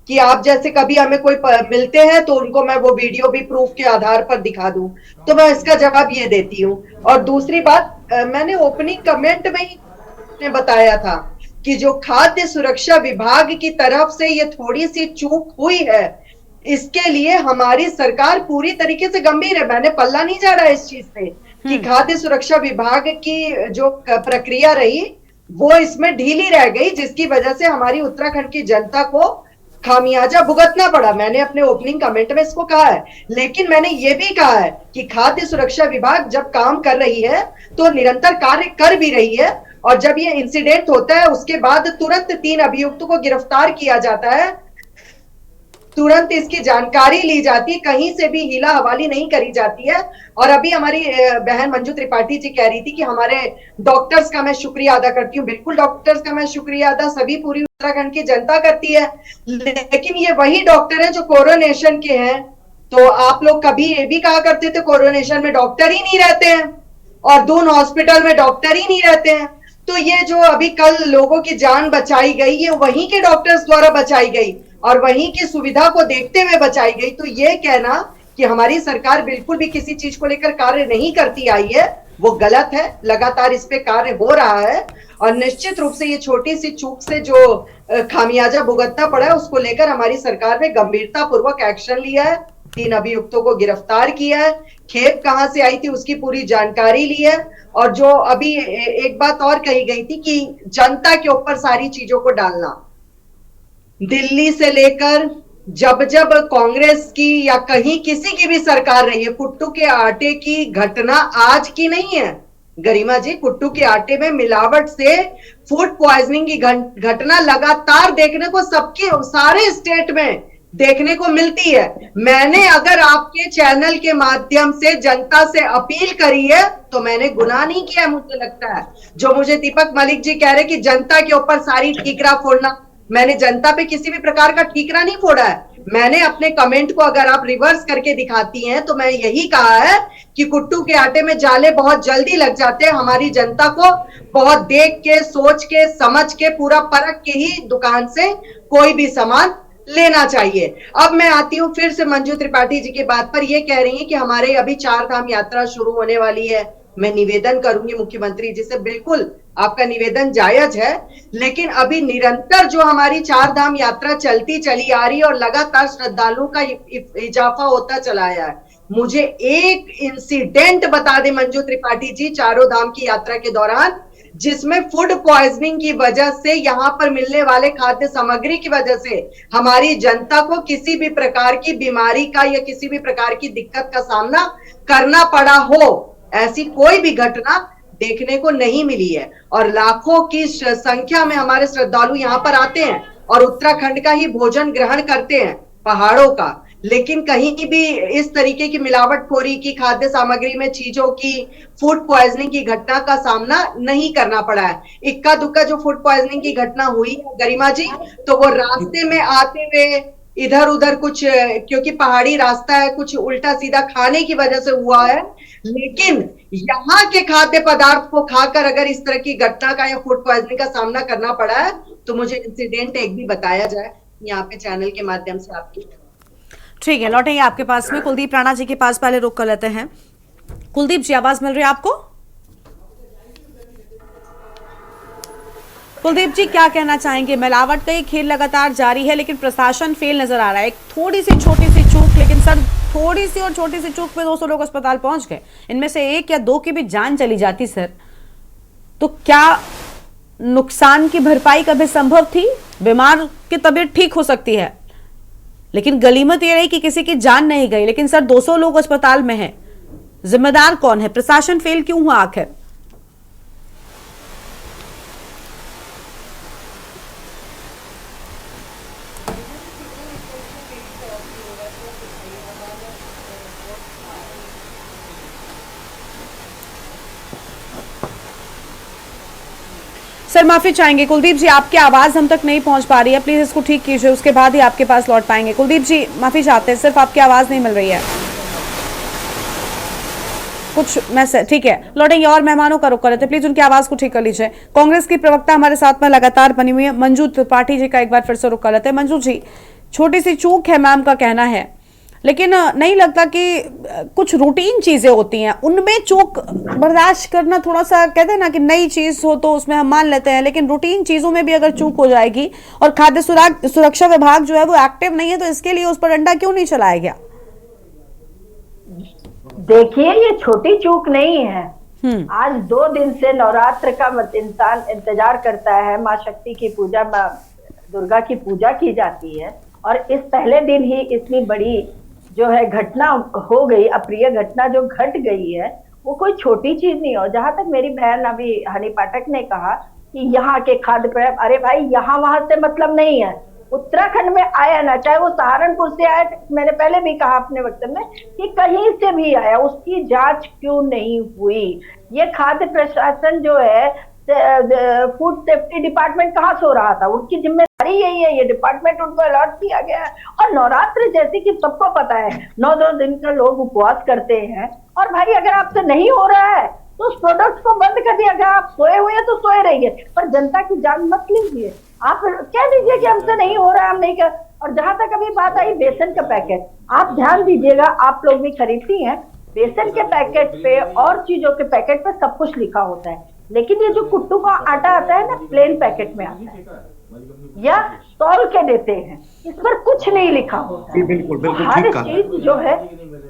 कि आप जैसे कभी हमें कोई मिलते हैं तो उनको मैं वो वीडियो भी प्रूफ के आधार पर दिखा दूं। तो मैं इसका जवाब ये देती हूँ। और दूसरी बात, मैंने ओपनिंग कमेंट में ही बताया था कि जो खाद्य सुरक्षा विभाग की तरफ से ये थोड़ी सी चूक हुई है, इसके लिए हमारी सरकार पूरी तरीके से गंभीर है। मैंने पल्ला नहीं झाड़ा इस चीज से कि खाद्य सुरक्षा विभाग की जो प्रक्रिया रही वो इसमें ढीली रह गई, जिसकी वजह से हमारी उत्तराखंड की जनता को खामियाजा भुगतना पड़ा। मैंने अपने ओपनिंग कमेंट में इसको कहा है, लेकिन मैंने ये भी कहा है कि खाद्य सुरक्षा विभाग जब काम कर रही है तो निरंतर कार्य कर भी रही है, और जब ये इंसिडेंट होता है उसके बाद तुरंत 3 अभियुक्तों को गिरफ्तार किया जाता है, तुरंत इसकी जानकारी ली जाती है, कहीं से भी हीला हवाली नहीं करी जाती है। और अभी हमारी बहन मंजू त्रिपाठी जी कह रही थी कि हमारे डॉक्टर्स का मैं शुक्रिया अदा करती हूँ। बिल्कुल, डॉक्टर्स का मैं शुक्रिया अदा सभी पूरी उत्तराखंड की जनता करती है, लेकिन ये वही डॉक्टर हैं जो कोरोनेशन के हैं। तो आप लोग कभी ये भी कहा करते थे कोरोनेशन में डॉक्टर ही नहीं रहते हैं और दून हॉस्पिटल में डॉक्टर ही नहीं रहते हैं। तो ये जो अभी कल लोगों की जान बचाई गई, ये वहीं के डॉक्टर्स द्वारा बचाई गई और वहीं की सुविधा को देखते हुए बचाई गई। तो ये कहना कि हमारी सरकार बिल्कुल भी किसी चीज को लेकर कार्य नहीं करती आई है, वो गलत है। लगातार इस पे कार्य हो रहा है और निश्चित रूप से ये छोटी सी चूक से जो खामियाजा भुगतना पड़ा है उसको लेकर हमारी सरकार ने गंभीरता पूर्वक एक्शन लिया है। 3 अभियुक्तों को गिरफ्तार किया है, खेप कहां से आई थी उसकी पूरी जानकारी ली है। और जो अभी एक बात और कही गई थी कि जनता के ऊपर सारी चीजों को डालना, दिल्ली से लेकर जब जब कांग्रेस की या कहीं किसी की भी सरकार रही है, कुट्टू के आटे की घटना आज की नहीं है गरिमा जी। कुट्टू के आटे में मिलावट से फूड पॉइजनिंग की घटना लगातार देखने को सबके सारे स्टेट में देखने को मिलती है। मैंने अगर आपके चैनल के माध्यम से जनता से अपील करी है तो मैंने गुनाह नहीं किया है, मुझे लगता है। जो मुझे दीपक मलिक जी कह रहे कि जनता के ऊपर सारी ठीकरा फोड़ना, मैंने जनता पे किसी भी प्रकार का ठीकरा नहीं फोड़ा है। मैंने अपने कमेंट को अगर आप रिवर्स करके दिखाती हैं तो मैं यही कहा है कि कुट्टू के आटे में जाले बहुत जल्दी लग जाते हैं। हमारी जनता को बहुत देख के, सोच के, समझ के, पूरा परख के ही दुकान से कोई भी सामान लेना चाहिए। अब मैं आती हूँ फिर से मंजू त्रिपाठी जी की बात पर। ये कह रही है कि हमारे अभी 4 धाम यात्रा शुरू होने वाली है। मैं निवेदन करूंगी मुख्यमंत्री जी से, बिल्कुल आपका निवेदन जायज है, लेकिन अभी निरंतर जो हमारी 4 धाम यात्रा चलती चली आ रही है और लगातार श्रद्धालुओं का इजाफा होता चला आया है। मुझे एक इंसिडेंट बता दे मंजू त्रिपाठी जी 4 धाम की यात्रा के दौरान जिसमें फूड पॉइजनिंग की वजह से, यहाँ पर मिलने वाले खाद्य सामग्री की वजह से हमारी जनता को किसी भी प्रकार की बीमारी का या किसी भी प्रकार की दिक्कत का सामना करना पड़ा हो। ऐसी कोई भी घटना देखने को नहीं मिली है और लाखों की संख्या में हमारे श्रद्धालु यहाँ पर आते हैं और उत्तराखंड का ही भोजन ग्रहण करते हैं, पहाड़ों का। लेकिन कहीं भी इस तरीके की मिलावटखोरी की, खाद्य सामग्री में चीजों की फूड पॉइजनिंग की घटना का सामना नहीं करना पड़ा है। इक्का दुक्का जो फूड पॉइजनिंग की घटना हुई गरिमा जी, तो वो रास्ते में आते हुए इधर उधर कुछ, क्योंकि पहाड़ी रास्ता है, कुछ उल्टा सीधा खाने की वजह से हुआ है। लेकिन यहाँ के खाद्य पदार्थ को खाकर अगर इस तरह की घटना का या फूड पॉइजनिंग का सामना करना पड़ा है तो मुझे इंसिडेंट एक भी बताया जाए यहाँ पे चैनल के माध्यम से आपकी। ठीक है, लौटेंगे आपके पास में। कुलदीप राणा जी के पास पहले रुक कर लेते हैं। कुलदीप जी, आवाज मिल रही है आपको? कुलदीप जी, क्या कहना चाहेंगे? मिलावट का ये खेल लगातार जारी है लेकिन प्रशासन फेल नजर आ रहा है। एक थोड़ी सी छोटी सी चूक, लेकिन सर थोड़ी सी और छोटी सी चूक पे 200 लोग अस्पताल पहुंच गए। इनमें से 1 या 2 की भी जान चली जाती सर, तो क्या नुकसान की भरपाई कभी संभव थी? बीमार की तबीयत ठीक हो सकती है, लेकिन गनीमत ये रही कि किसी की जान नहीं गई। लेकिन सर 200 लोग अस्पताल में हैं, जिम्मेदार कौन है? प्रशासन फेल क्यों हुआ आखिर? सर माफी चाहेंगे कुलदीप जी, आपकी आवाज हम तक नहीं पहुंच पा रही है, प्लीज इसको ठीक कीजिए, उसके बाद ही आपके पास लौट पाएंगे। कुलदीप जी माफी चाहते हैं, सिर्फ आपकी आवाज नहीं मिल रही है कुछ मैसेज। ठीक है, लौटेंगे और मेहमानों का रुख कर लेते, प्लीज उनकी आवाज को ठीक कर लीजिए। कांग्रेस की प्रवक्ता हमारे साथ में लगातार बनी हुई है, मंजू त्रिपाठी जी का एक बार फिर से रुख कर लेते हैं। मंजू जी, छोटी सी चूक है मैम का कहना है, लेकिन नहीं लगता कि कुछ रूटीन चीजें होती हैं उनमें चूक बर्दाश्त करना थोड़ा सा, कहते हैं ना कि नई चीज हो तो उसमें हम मान लेते हैं, लेकिन रूटीन चीजों में भी अगर चूक हो जाएगी और खाद्य सुरक्षा विभाग जो है वो एक्टिव नहीं है, तो इसके लिए उस पर डंडा क्यों नहीं चलाया गया? देखिए, ये छोटी चूक नहीं है। आज 2 दिन से नवरात्र का इंसान इंतजार करता है। माँ शक्ति की पूजा, माँ दुर्गा की पूजा की जाती है और इस पहले दिन ही इतनी बड़ी जो है घटना हो गई, अप्रिय घटना जो घट गई है, वो कोई छोटी चीज नहीं हो। जहां तक मेरी बहन अभी हनी पाठक ने कहा कि यहाँ के खाद्य पदार्थ, अरे भाई यहाँ वहां से मतलब नहीं है, उत्तराखंड में आया ना, चाहे वो सहारनपुर से आया, मैंने पहले भी कहा अपने वक्त में कि कहीं से भी आया, उसकी जांच क्यों नहीं हुई? ये खाद्य प्रशासन जो है, फूड सेफ्टी डिपार्टमेंट कहाँ सो रहा था? उनकी जिम्मेदारी यही है, ये डिपार्टमेंट उनको अलर्ट किया गया है। और नवरात्र जैसे कि सबको पता है 9 दिन का लोग उपवास करते हैं, और भाई अगर आपसे नहीं हो रहा है तो उस प्रोडक्ट को बंद कर दिए। अगर आप सोए हुए हैं तो सोए रहिए, पर जनता की जान मत लीजिए। आप कह दीजिए कि हमसे नहीं हो रहा है, हम नहीं कर। और जहां तक अभी बात आई बेसन का पैकेट, आप ध्यान दीजिएगा, आप लोग भी खरीदती हैं, बेसन के पैकेट पे और चीजों के पैकेट पे सब कुछ लिखा होता है, लेकिन ये जो कुट्टू का आटा आता है ना, प्लेन पैकेट में आता है या तौल के देते हैं, इस पर कुछ नहीं लिखा होता है। बिल्कुल हर चीज जो है,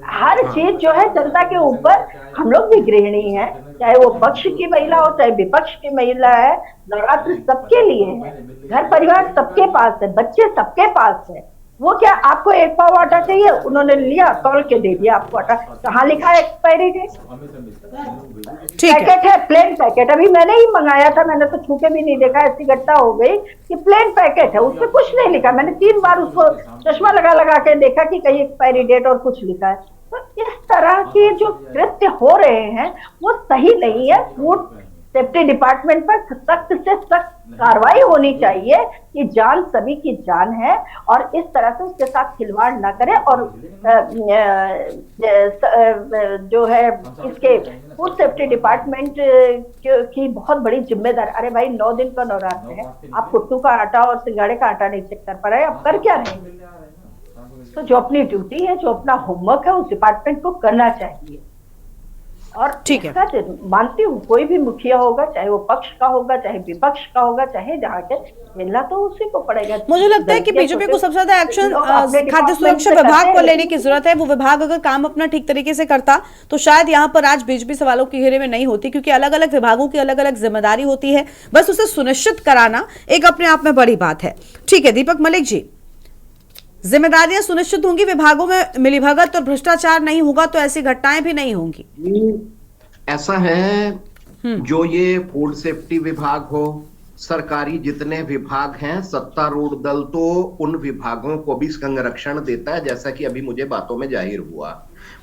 हर चीज जो है जनता के ऊपर, हम लोग भी गृहिणी हैं, चाहे वो पक्ष की महिला हो चाहे विपक्ष की महिला है, नवरात्र सबके लिए है, घर परिवार सबके पास है, बच्चे सबके पास है। वो क्या आपको 1 पाव आटा चाहिए, उन्होंने लिया तौल के दे दिया आपको आटा, कहाँ लिखा है एक्सपायरी डेट? पैकेट है, प्लेन पैकेट, अभी मैंने ही मंगाया था, मैंने तो छू के भी नहीं देखा, ऐसी घटना हो गई कि प्लेन पैकेट है, उसपे कुछ नहीं लिखा। मैंने 3 बार उसको चश्मा लगा लगा के देखा कि कहीं एक्सपायरी डेट और कुछ लिखा है। तो इस तरह के जो कृत्य हो रहे हैं वो सही नहीं है। फूड सेफ्टी डिपार्टमेंट पर सख्त से सख्त कार्रवाई होनी चाहिए कि जान सभी की जान है और इस तरह से उसके साथ खिलवाड़ ना करे। और जो है इसके फूड सेफ्टी डिपार्टमेंट की बहुत बड़ी जिम्मेदारी। अरे भाई 9 दिन का नवरात्र है, आप कुट्टू का आटा और सिंगाड़े का आटा नहीं चेक कर पा रहे, आप कर क्या रहे हैं? तो जो अपनी ड्यूटी है, जो अपना होमवर्क है, उस डिपार्टमेंट को करना चाहिए। और ठीक है, मानती हूँ कोई भी मुखिया होगा, चाहे वो पक्ष का होगा, चाहे विपक्ष का होगा, चाहे जहाँ के, मिलना तो उसी को पड़ेगा। मुझे लगता है कि बीजेपी को सबसे ज्यादा एक्शन खाद्य सुरक्षा विभाग को लेने की जरूरत है। वो विभाग अगर काम अपना ठीक तरीके से करता तो शायद यहाँ पर आज बीजेपी सवालों के घेरे में नहीं होती, क्योंकि अलग अलग विभागों की अलग अलग जिम्मेदारी होती है। बस उसे सुनिश्चित कराना एक अपने आप में बड़ी बात है। ठीक है दीपक मलिक जी, जिम्मेदारियां सुनिश्चित होंगी, विभागों में मिलीभगत और भ्रष्टाचार नहीं होगा तो ऐसी घटनाएं भी नहीं होंगी। ऐसा है, जो ये फूड सेफ्टी विभाग हो, सरकारी जितने विभाग हैं, सत्तारूढ़ दल तो उन विभागों को भी संरक्षण देता है, जैसा कि अभी मुझे बातों में जाहिर हुआ।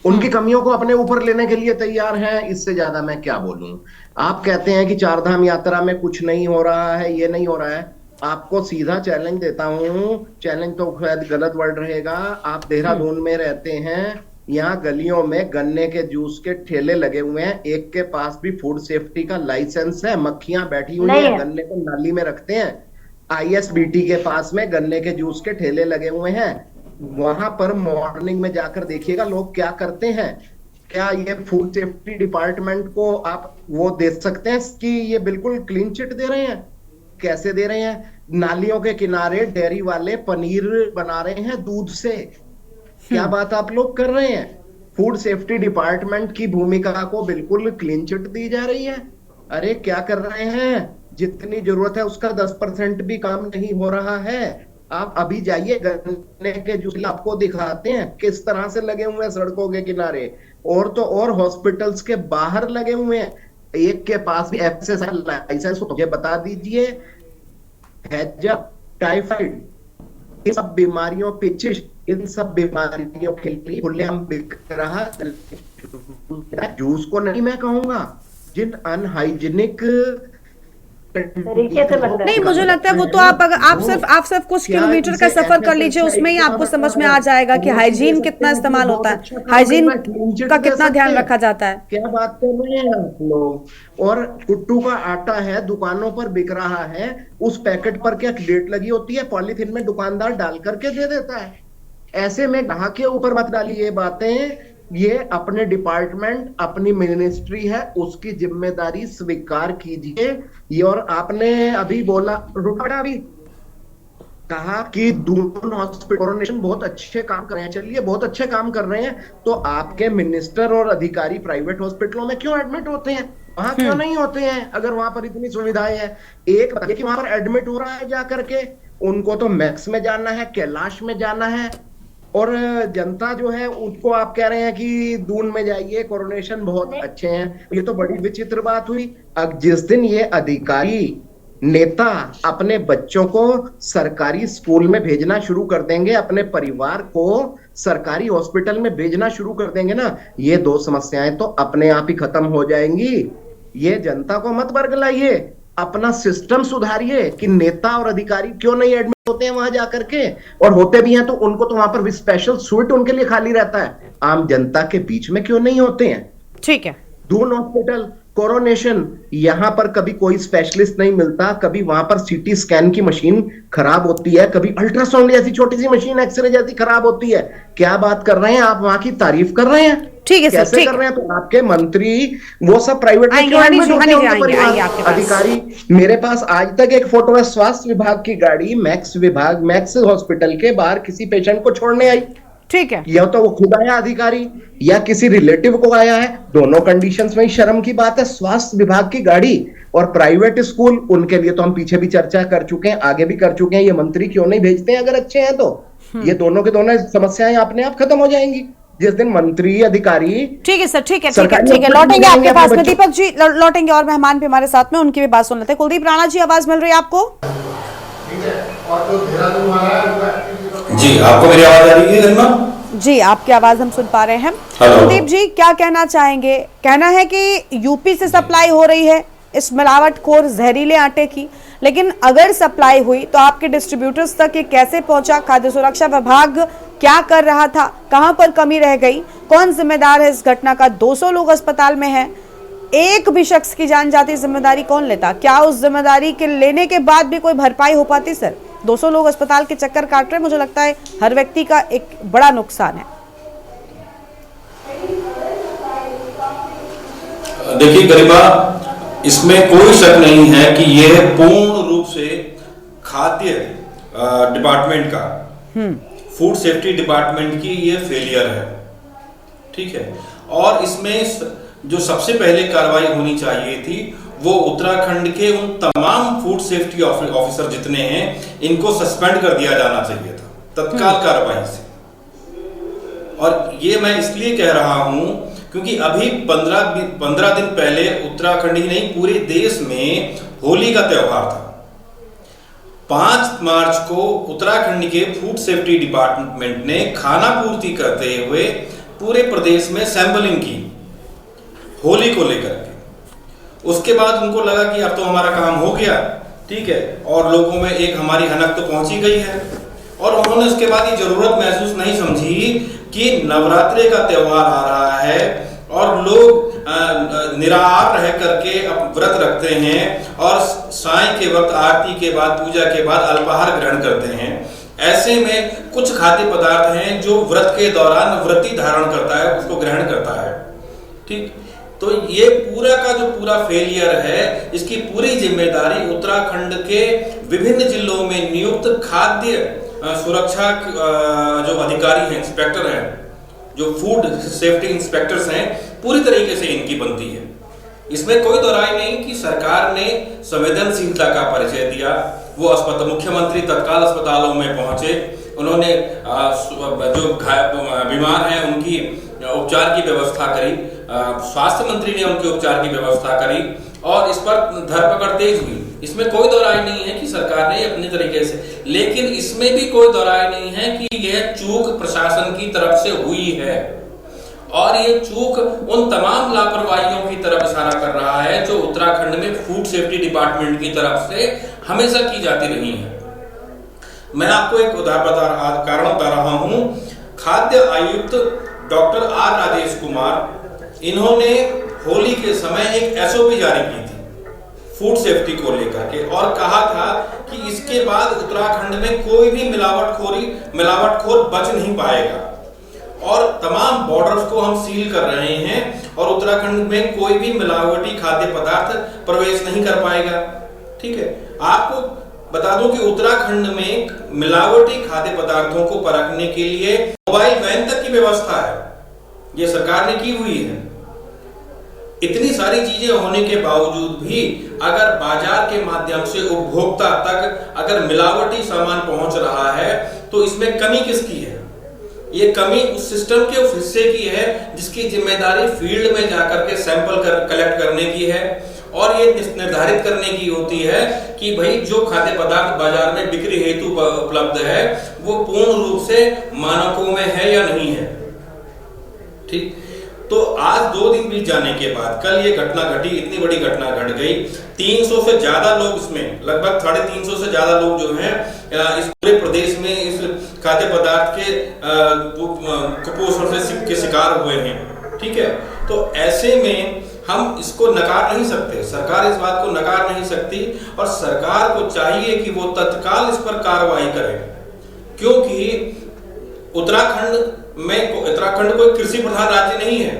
उनकी कमियों को अपने ऊपर लेने के लिए तैयार हैं, इससे ज्यादा मैं क्या बोलूं। आप कहते हैं कि चारधाम यात्रा में कुछ नहीं हो रहा है, ये नहीं हो रहा है। आपको सीधा चैलेंज देता हूं, चैलेंज तो शायद गलत वर्ड रहेगा। आप देहरादून में रहते हैं, यहाँ गलियों में गन्ने के जूस के ठेले लगे हुए हैं, एक के पास भी फूड सेफ्टी का लाइसेंस है, मक्खियां बैठी हुई हैं, गन्ने को नाली में रखते हैं। ISBT के पास में गन्ने के जूस के ठेले लगे हुए हैं, वहां पर मॉर्निंग में जाकर देखिएगा लोग क्या करते हैं। क्या ये फूड सेफ्टी डिपार्टमेंट को आप वो दे सकते हैं कि ये बिल्कुल क्लीन चिट दे रहे हैं? कैसे दे रहे हैं? नालियों के किनारे डेयरी वाले पनीर बना रहे हैं दूध से। क्या बात आप लोग कर रहे हैं? फूड सेफ्टी डिपार्टमेंट की भूमिका को बिल्कुल क्लीन चिट दी जा रही है। अरे क्या कर रहे हैं? जितनी जरूरत है उसका 10% भी काम नहीं हो रहा है। आप अभी जाइए गन्ने के जूस आपको दिखाते हैं किस तरह से लगे हुए हैं सड़कों के किनारे, और तो और हॉस्पिटल्स के बाहर लगे हुए हैं। एक के पास भी FSSAI लाइसेंस हो, मुझे बता दीजिए। हैजा, टाइफाइड, इन सब बीमारियों, पिचिश, इन सब बीमारियों के लिए खुलेआम बिक रहा जूस को नहीं मैं कहूंगा, जिन अनहाइजीनिक तरीके से बन रहा है। नहीं, मुझे लगता है वो तो आप सिर्फ कुछ किलोमीटर का सफर कर लीजिए, उसमें ही आपको समझ में आ जाएगा कि हाइजीन कितना इस्तेमाल होता है, हाइजीन का कितना ध्यान रखा जाता है। क्या बात कर रहे हैं आप लोग? और कुट्टू का आटा है, दुकानों पर बिक रहा है, उस पैकेट पर क्या डेट लगी होती है? पॉलीथिन में दुकानदार डाल करके दे देता है। ऐसे में ग्राहक के ऊपर मत डालिए ये बातें। ये अपने डिपार्टमेंट, अपनी मिनिस्ट्री है, उसकी जिम्मेदारी स्वीकार कीजिए। ये और आपने अभी बोला, रुका अभी, कहा कि दून हॉस्पिटल कोरोनेशन बहुत अच्छे काम कर रहे हैं। चलिए, बहुत अच्छे काम कर रहे हैं, तो आपके मिनिस्टर और अधिकारी प्राइवेट हॉस्पिटलों में क्यों एडमिट होते हैं? वहां क्यों नहीं होते हैं? अगर वहां पर इतनी सुविधाएं हैं, एक बताइए कि वहां पर एडमिट हो रहा है जा करके। उनको तो मैक्स में जाना है, कैलाश में जाना है, और जनता जो है उसको आप कह रहे हैं कि दून में जाइए, कोरोनेशन बहुत अच्छे हैं। ये तो बड़ी विचित्र बात हुई। अब जिस दिन ये अधिकारी नेता अपने बच्चों को सरकारी स्कूल में भेजना शुरू कर देंगे, अपने परिवार को सरकारी हॉस्पिटल में भेजना शुरू कर देंगे ना, ये दो समस्याएं तो अपने आप ही खत्म हो जाएंगी। ये जनता को मत बरगलाइए, अपना सिस्टम सुधारिए कि नेता और अधिकारी क्यों नहीं एडमिट होते हैं वहां जाकर के, और होते भी हैं तो उनको तो वहां पर स्पेशल सूट उनके लिए खाली रहता है, आम जनता के बीच में क्यों नहीं होते हैं? ठीक है। दून हॉस्पिटल, कोरोनेशन, यहां पर कभी कोई स्पेशलिस्ट नहीं मिलता, कभी वहां पर CT स्कैन की मशीन खराब होती है, कभी अल्ट्रासाउंड जैसी छोटी सी मशीन, एक्सरे जैसी खराब होती है। क्या बात कर रहे हैं आप? वहां की तारीफ कर रहे हैं? ठीक है सर, कैसे कर रहे हैं? तो आपके मंत्री वो सब प्राइवेट में क्यों एडमिट होते हैं? उनके परिवार अधिकारी। मेरे पास आज तक एक फोटो है, स्वास्थ्य विभाग की गाड़ी मैक्स हॉस्पिटल के बाहर किसी पेशेंट को छोड़ने आई। ठीक है, या तो वो खुद आया अधिकारी या किसी रिलेटिव को आया है, दोनों कंडीशंस में शर्म की बात है। स्वास्थ्य विभाग की गाड़ी और प्राइवेट स्कूल, उनके लिए तो हम पीछे भी चर्चा कर चुके हैं, आगे भी कर चुके हैं। ये मंत्री क्यों नहीं भेजते हैं अगर अच्छे हैं तो? ये दोनों के दोनों समस्याएं अपने आप खत्म हो जाएंगी जिस दिन मंत्री अधिकारी। ठीक है सर, ठीक है, लौटेंगे आपके पास में दीपक जी, लौटेंगे। और मेहमान भी हमारे साथ में, उनकी भी बात सुन लेते हैं। कुलदीप राणा जी, आवाज मिल रही है आपको? जी, आपको मेरी आवाज आ रही है गरिमा? जी, आपकी आवाज हम सुन पा रहे हैं। कुलदीप जी, क्या कहना चाहेंगे? कहना है कि यूपी से सप्लाई हो रही है, इस मिलावटखोर जहरीले आटे की, लेकिन अगर सप्लाई हुई तो आपके डिस्ट्रीब्यूटर्स तक ये कैसे पहुंचा? खाद्य सुरक्षा विभाग क्या कर रहा था? कहां पर कमी रह गई? कौन जिम्मेदार है इस घटना का? 200 लोग अस्पताल में हैं, एक भी शख्स की जान जाती, जिम्मेदारी कौन लेता? क्या उस जिम्मेदारी के लेने के बाद भी कोई भरपाई हो पाती? सर, 200 लोग अस्पताल के चक्कर काट रहे हैं, मुझे लगता है हर व्यक्ति का एक बड़ा नुकसान है। देखिए गरिमा, इसमें कोई शक नहीं है कि यह पूर्ण रूप से खाद्य डिपार्टमेंट का, फूड सेफ्टी डिपार्टमेंट की ये फेलियर है, ठीक है। और इसमें जो सबसे पहले कार्रवाई होनी चाहिए थी वो उत्तराखंड के उन तमाम फूड सेफ्टी ऑफिसर जितने हैं इनको सस्पेंड कर दिया जाना चाहिए था तत्काल कार्रवाई से। और ये मैं इसलिए कह रहा हूं क्योंकि अभी 15 दिन पहले उत्तराखंड ही नहीं पूरे देश में होली का त्योहार था। 5 मार्च को उत्तराखंड के फूड सेफ्टी डिपार्टमेंट ने खाना पूर्ति करते हुए पूरे प्रदेश में सैंपलिंग की होली को लेकर के। उसके बाद उनको लगा कि अब तो हमारा काम हो गया, ठीक है, और लोगों में एक हमारी हनक तो पहुंची गई है। और उन्होंने उसके बाद ये जरूरत महसूस नहीं समझी कि नवरात्रि का त्योहार आ रहा है और लोग निराहार रह करके व्रत रखते हैं और साय के वक्त आरती के बाद, पूजा के बाद अल्पाहार ग्रहण करते हैं। ऐसे में कुछ खाद्य पदार्थ हैं जो व्रत के दौरान व्रती धारण करता है, उसको ग्रहण करता है, ठीक। तो ये पूरा का जो पूरा फेलियर है, इसकी पूरी जिम्मेदारी उत्तराखंड के विभिन्न जिलों में नियुक्त खाद्य सुरक्षा जो अधिकारी हैं, इंस्पेक्टर हैं, जो फूड सेफ्टी इंस्पेक्टर्स हैं, पूरी तरीके से इनकी बनती है। इसमें कोई दो राय नहीं कि सरकार ने संवेदनशीलता का परिचय दिया। वो मुख्यमंत्री तत्काल अस्पतालों में पहुंचे, उन्होंने जो बीमार हैं उनकी उपचार की व्यवस्था करी, स्वास्थ्य मंत्री ने उनके उपचार की व्यवस्था करी और इस पर धरपकड़ तेज हुई। इसमें कोई दो राय नहीं है कि सरकार ने अपनी तरीके से, लेकिन इसमें भी कोई दो राय नहीं है कि यह चूक प्रशासन की तरफ से हुई है और ये चूक उन तमाम लापरवाहियों की तरफ इशारा कर रहा है जो उत्तराखंड में फूड सेफ्टी डिपार्टमेंट की तरफ से हमेशा की जाती रही है। मैं आपको एक कारण बता रहा हूं। खाद्य आयुक्त डॉक्टर आर राजेश कुमार, इन्होंने होली के समय एक एसओपी जारी की थी फूड सेफ्टी को लेकर के और कहा था कि इसके बाद उत्तराखंड में कोई भी मिलावटखोर बच नहीं पाएगा और तमाम बॉर्डर्स को हम सील कर रहे हैं और उत्तराखंड में कोई भी मिलावटी खाद्य पदार्थ प्रवेश नहीं कर पाएगा, ठीक है। आपको बता दूं कि उत्तराखंड में मिलावटी खाद्य पदार्थों को परखने के लिए मोबाइल वैन तक की व्यवस्था है, ये सरकार ने की हुई है। इतनी सारी चीजें होने के बावजूद भी अगर बाजार के माध्यम से उपभोक्ता तक अगर मिलावटी सामान पहुंच रहा है तो इसमें कमी किसकी है? ये कमी उस सिस्टम के उस हिस्से की है जिसकी जिम्मेदारी फील्ड में जाकर के सैंपल कलेक्ट करने की है और ये निर्धारित करने की होती है कि भाई जो खाद्य पदार्थ बाजार में बिक्री हेतु उपलब्ध है वो पूर्ण रूप से मानकों में है या नहीं है, ठीक। तो आज 2 दिन बीत जाने के बाद कल ये घटना घटी, इतनी बड़ी घटना घट गई। 300 से ज्यादा लोग, इसमें लगभग 350 से ज्यादा लोग जो हैं इस पूरे प्रदेश में इस खाद्य पदार्थ के कुपोषण से के शिकार हुए हैं, ठीक है। तो ऐसे में हम इसको नकार नहीं सकते, सरकार इस बात को नकार नहीं सकती और सरकार को चाहिए कि वो तत्काल इस पर कार्रवाई करे, क्योंकि उत्तराखंड कोई कृषि प्रधान राज्य नहीं है।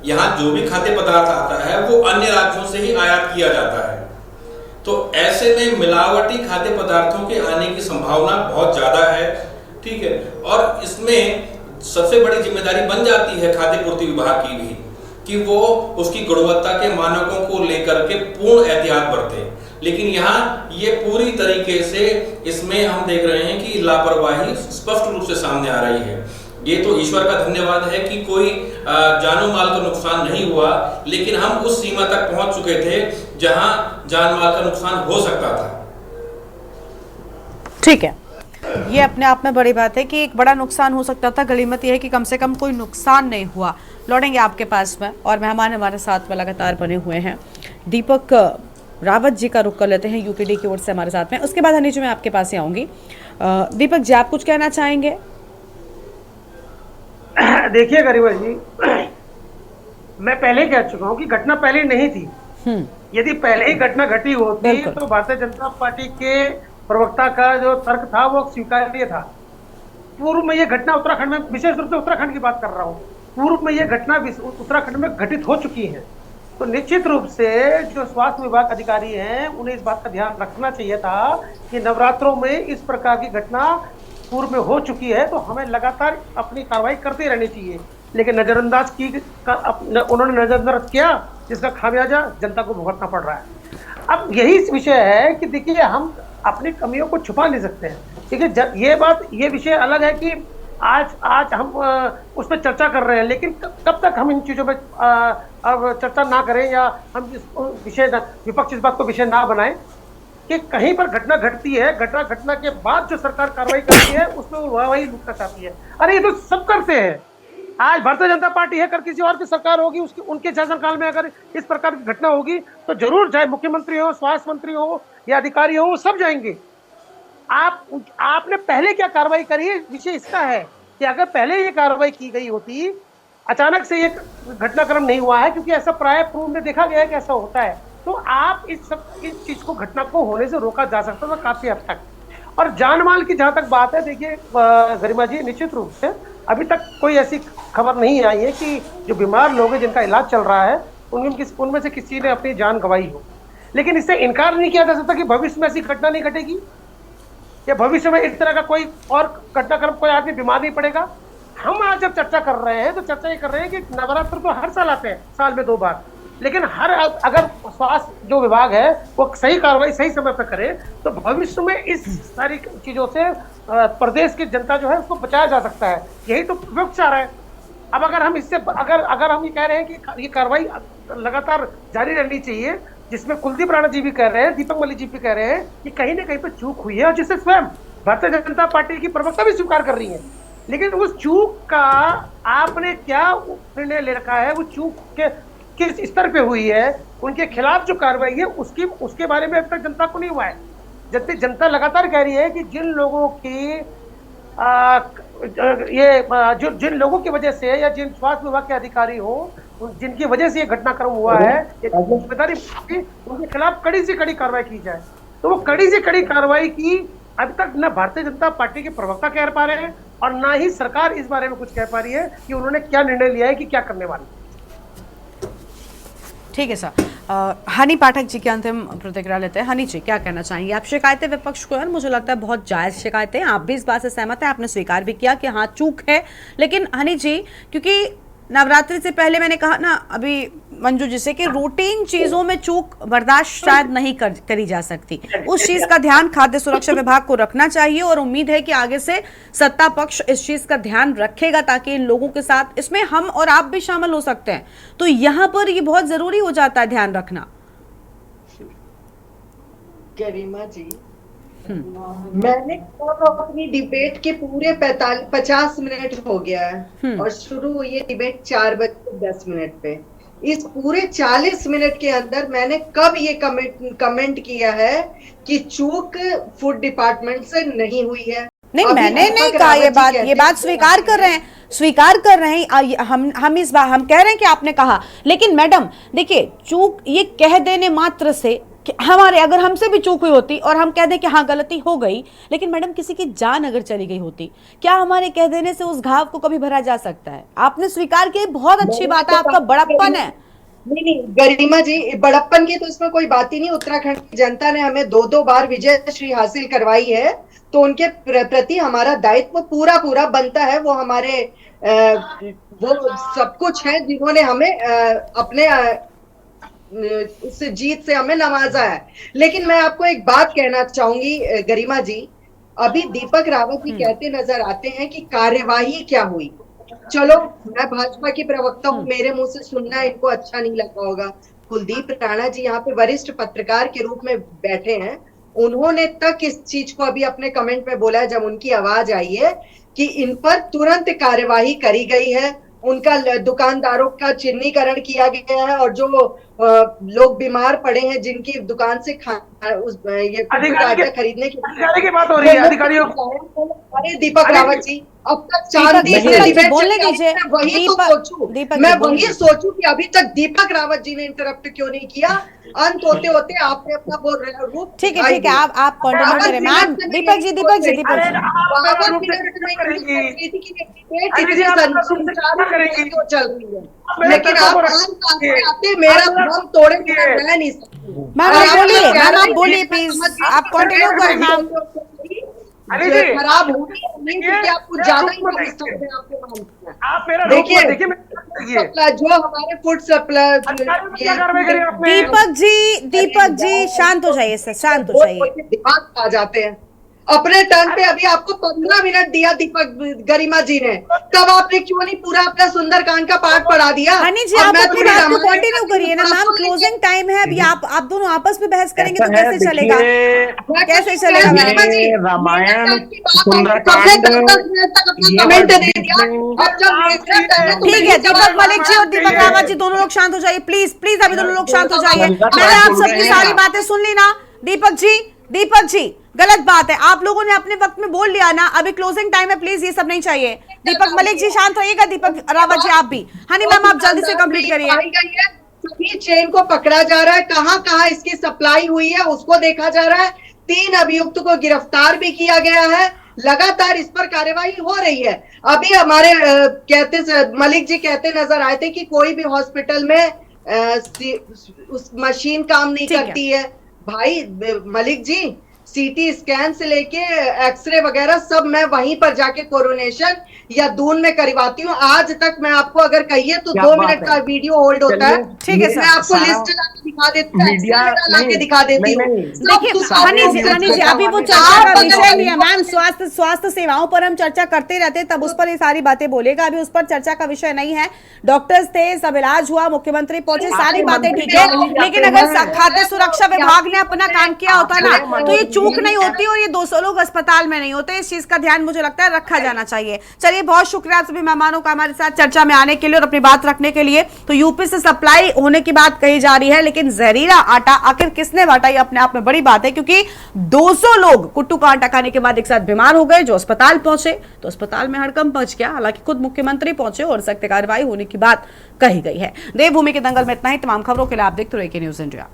यहाँ जो भी खाद्य पदार्थ आता है वो अन्य राज्यों से ही आयात किया जाता है। तो ऐसे में मिलावटी खाद्य पदार्थों के आने की संभावना बहुत ज्यादा है, ठीक है। और इसमें सबसे बड़ी जिम्मेदारी बन जाती है खाद्य पूर्ति विभाग की भी कि वो उसकी गुणवत्ता के मानकों को लेकर के पूर्ण एहतियात बरते। लेकिन यहाँ ये पूरी तरीके से इसमें हम देख रहे हैं कि लापरवाही स्पष्ट रूप से सामने आ रही है। ये तो ईश्वर का धन्यवाद है कि कोई जानो माल का नुकसान नहीं हुआ, लेकिन हम उस सीमा तक पहुंच चुके थे जहां जान माल का नुकसान हो सकता था। ठीक है, ये अपने आप में बड़ी बात है कि एक बड़ा नुकसान हो सकता था। गनीमत यह है कि कम से कम कोई नुकसान नहीं हुआ। लौटेंगे आपके पास में और मेहमान हमारे साथ में लगातार बने हुए हैं। दीपक, रावत जी का रुख कर लेते हैं, यूपीडी की ओर से हमारे साथ में। उसके बाद हनी जी मैं आपके पास ही आऊंगी। दीपक जी, आप कुछ कहना चाहेंगे? देखिए गरिमा जी, मैं पहले कह चुका हूं कि घटना पहले नहीं थी। यदि पहले ही घटना घटी होती तो भारतीय जनता पार्टी के प्रवक्ता का जो तर्क था वो स्वीकार्य था। पूर्व में ये घटना उत्तराखंड में, विशेष रूप से उत्तराखंड की बात कर रहा हूँ, पूर्व में ये घटना उत्तराखंड में घटित हो चुकी है। तो निश्चित रूप से जो स्वास्थ्य विभाग अधिकारी हैं उन्हें इस बात का ध्यान रखना चाहिए था कि नवरात्रों में इस प्रकार की घटना पूर्व में हो चुकी है, तो हमें लगातार अपनी कार्रवाई करते रहनी चाहिए। लेकिन नजरअंदाज की उन्होंने नजरअंदाज किया, जिसका खामियाजा जनता को भुगतना पड़ रहा है। अब यही विषय है कि देखिए, हम अपनी कमियों को छुपा नहीं सकते हैं। देखिए, ये विषय अलग है कि आज हम उस पर चर्चा कर रहे हैं, लेकिन कब तक हम इन चीजों पे अब चर्चा ना करें या हम विपक्ष इस बात को विषय ना बनाए कि कहीं पर घटना घटती है, घटना के बाद जो सरकार कार्रवाई करती है उसमें वो वही लूटना चाहती है। अरे ये तो सब करते हैं। आज भारतीय जनता पार्टी है, कल किसी और की सरकार होगी, उनके शासनकाल में अगर इस प्रकार की घटना होगी तो जरूर, चाहे मुख्यमंत्री हो, स्वास्थ्य मंत्री हो या अधिकारी हो, वो सब जाएंगे। आपने पहले क्या कार्रवाई करी है, विषय इसका है कि अगर पहले ये कार्रवाई की गई होती, अचानक से ये घटनाक्रम नहीं हुआ है, क्योंकि ऐसा प्राय पूर्व में देखा गया है कि ऐसा होता है, तो आप इस चीज को, घटना को होने से रोका जा सकता था काफी हद तक। और जान माल की जहां तक बात है, देखिए गरिमा जी, निश्चित रूप से अभी तक कोई ऐसी खबर नहीं आई है कि जो बीमार लोग हैं जिनका इलाज चल रहा है उनमें से किसी ने अपनी जान गंवाई हो। लेकिन इससे इनकार नहीं किया जा सकता कि भविष्य में ऐसी घटना नहीं घटेगी या भविष्य में इस तरह का कोई और घटनाक्रम, कोई आदमी बीमार नहीं पड़ेगा। हम आज जब चर्चा कर रहे हैं तो चर्चा ये कर रहे हैं कि नवरात्र तो हर साल आते हैं, साल में 2 बार, लेकिन अगर स्वास्थ्य जो विभाग है वो सही कार्रवाई सही समय पर करे तो भविष्य में इस सारी चीजों से प्रदेश की जनता जो है उसको बचाया जा सकता है। यही तो विपक्ष चाह रहा है। अब अगर हम इससे अगर हम ये कह रहे हैं कि ये कार्रवाई लगातार जारी रहनी चाहिए, जिसमें कुलदीप राणा जी भी कह रहे हैं, दीपक मलिक जी भी कह रहे हैं कि कहीं ना कहीं पर चूक हुई है, और जिससे स्वयं भारतीय जनता पार्टी की प्रवक्ता भी स्वीकार कर रही है। लेकिन उस चूक का आपने क्या निर्णय ले रखा है, वो चूक के किस स्तर पे हुई है, उनके खिलाफ जो कार्रवाई है उसके बारे में अब तक जनता को नहीं हुआ है। जबकि जनता लगातार कह रही है कि जिन लोगों की जिन लोगों की वजह से या जिन स्वास्थ्य विभाग के अधिकारी हो जिनकी वजह से ये घटनाक्रम हुआ है, जिम्मेदारी उनके खिलाफ कड़ी से कड़ी कार्रवाई की जाए। तो वो कड़ी से कड़ी कार्रवाई की अभी तक न भारतीय जनता पार्टी के प्रवक्ता कह पा रहे हैं और ना ही सरकार इस बारे में कुछ कह पा रही है कि उन्होंने क्या निर्णय लिया है कि क्या करने वाले। ठीक है सर, हनी पाठक जी की अंतिम प्रतिक्रिया लेते हैं। हनी जी, क्या कहना चाहेंगे आप? शिकायतें विपक्ष को है, मुझे लगता है बहुत जायज शिकायतें, आप भी इस बात से सहमत हैं, आपने स्वीकार भी किया कि हाँ चूक है। लेकिन हनी जी, क्योंकि नवरात्रि से पहले मैंने कहा ना अभी मंजू जी से कि रूटीन चीजों में चूक बर्दाश्त शायद नहीं करी जा सकती, उस चीज का ध्यान खाद्य सुरक्षा विभाग को रखना चाहिए और उम्मीद है कि आगे से सत्ता पक्ष इस चीज का ध्यान रखेगा ताकि इन लोगों के साथ, इसमें हम और आप भी शामिल हो सकते हैं, तो यहाँ पर ये बहुत जरूरी हो जाता है ध्यान रखना। गरिमा जी, मैंने अपनी डिबेट के पूरे 50 मिनट हो गया है और शुरू हुई है डिबेट 4:10 पे। इस पूरे 40 मिनट के अंदर मैंने कब ये कमेंट किया है कि चूक फूड डिपार्टमेंट से नहीं हुई है? नहीं, मैंने नहीं कहा ये बात स्वीकार कर रहे हैं हम कह रहे हैं कि आपने कहा। लेकिन मैडम देखिए, चूक ये कह देने मात्र से अगर हमसे भी चूक हुई होती और हम कह दें कि हाँ गलती हो गई, लेकिन मैडम किसी की जान अगर चली गई होती, क्या हमारे कह देने से उस घाव को कभी भरा जा सकता है? आपने स्वीकार किया, बहुत अच्छी बात है, आपका बड़प्पन है। नहीं गरिमा जी, बड़प्पन की तो इसमें कोई बात ही नहीं। उत्तराखंड की जनता ने हमें 2 बार विजयश्री हासिल करवाई है, तो उनके प्रति हमारा दायित्व पूरा बनता है। वो हमारे वो सब कुछ है जिन्होंने हमें अपने उस जीत से हमें नवाजा है। लेकिन मैं आपको एक बात कहना चाहूंगी गरिमा जी, अभी दीपक रावत जी कहते नजर आते हैं कि कार्यवाही क्या हुई। चलो, मैं भाजपा की प्रवक्ता हूँ, मेरे मुंह से सुनना इनको अच्छा नहीं लगा होगा। कुलदीप राणा जी यहाँ पे वरिष्ठ पत्रकार के रूप में बैठे हैं, उन्होंने तक इस चीज को अभी अपने कमेंट में बोला है जब उनकी आवाज आई है कि इन पर तुरंत कार्यवाही करी गई है उनका दुकानदारों का चिन्हीकरण किया गया है और जो लोग बीमार पड़े हैं जिनकी दुकान से ये आटा खरीदने की बात हो रही है अधिकारियों। अरे दीपक रावत जी, अब तक 4 दिन से डिबेट बोलने दीजिए। वही तो सोचूं, मैं वही सोचूं कि अभी तक दीपक रावत जी ने इंटरप्ट क्यों नहीं किया। अंत होते होते आपने अपना वो रूप ठीक है आप कंटिन्यू करें मैम। दीपक जी चल रही है, लेकिन आप आते मेरा भ्रम तोड़े बिना रह नहीं सकती। मैम आप बोलिए प्लीज, आप कंटिन्यू करें मैम। खराब होगी क्योंकि आप कुछ ज्यादा ही देखिए जो हमारे फूड सप्लाई। दीपक जी शांत हो जाइए सर, शांत हो जाइए। दिमाग आ जाते हैं अपने टर्न पे। अभी आपको 15 मिनट दिया दीपक गरिमा जी ने, तब आपने क्यों नहीं पूरा अपना सुंदरकांड का पाठ पढ़ा दिया? हनी जी आप अपनी बात को कंटिन्यू करिए ना मैम, क्लोजिंग टाइम है अभी। आप दोनों आपस में बहस करेंगे तो कैसे चलेगा? कैसे चलेगा मैम? रामायण ठीक है दीपक मलिक जी और दीपक रावत जी दोनों लोग शांत हो जाइए प्लीज प्लीज। अभी दोनों लोग शांत हो जाइए। मैंने आप सबकी सारी बातें सुन ली ना। दीपक जी गलत बात है, आप लोगों ने अपने वक्त में बोल लिया ना। अभी क्लोजिंग टाइम है, प्लीज ये सब नहीं चाहिए। दीपक मलिक जी शांत रहिएगा, दीपक रावत जी आप भी। हनी मैम आप जल्दी से कंप्लीट करिए। सभी चेन को पकड़ा जा रहा है, कहाँ कहाँ इसकी सप्लाई हुई है उसको देखा जा रहा है। 3 अभियुक्त को गिरफ्तार भी किया गया है, लगातार इस पर कार्यवाही हो रही है। अभी हमारे मलिक जी कहते नजर आए थे कि कोई भी हॉस्पिटल में उस मशीन काम नहीं करती है। भाई मलिक जी, सीटी स्कैन से लेके एक्सरे वगैरह सब मैं वहीं पर जाके कोरोनेशन या दून में करवाती हूँ। आज तक मैं आपको अगर कहिए तो 2 मिनट का वीडियो होल्ड होता है। ठीक है मैं आपको लिस्ट दिखा देती हूँ, दिखा देती हूँ। देखिए हनी जी अभी वो चर्चा का विषय नहीं है मैम। स्वास्थ्य सेवाओं पर हम चर्चा करते रहते तब उस पर ये सारी बातें बोलेगा। अभी उस पर चर्चा का विषय नहीं है। डॉक्टर्स थे, सब इलाज हुआ, मुख्यमंत्री पहुंचे, सारी बातें ठीक है। लेकिन अगर खाद्य सुरक्षा विभाग ने अपना काम किया होता ना तो ये चूक नहीं होती और ये 200 लोग अस्पताल में नहीं होते। इस चीज का ध्यान मुझे लगता है रखा जाना चाहिए। चलिए बहुत शुक्रिया आप सभी मेहमानों का हमारे साथ चर्चा में आने के लिए और अपनी बात रखने के लिए। तो यूपी से सप्लाई होने की बात कही जा रही है, लेकिन जहरीला आटा आखिर किसने बांटा ये अपने आप में बड़ी बात है, क्योंकि 200 लोग कुट्टू का आटा खाने के बाद एक साथ बीमार हो गए। जो अस्पताल पहुंचे तो अस्पताल में हड़कंप मच गया। हालांकि खुद मुख्यमंत्री पहुंचे और सख्त कार्रवाई होने की बात कही गई है। देवभूमि के दंगल में इतना ही। तमाम खबरों के लिए आप देखते रहिए न्यूज़ इंडिया।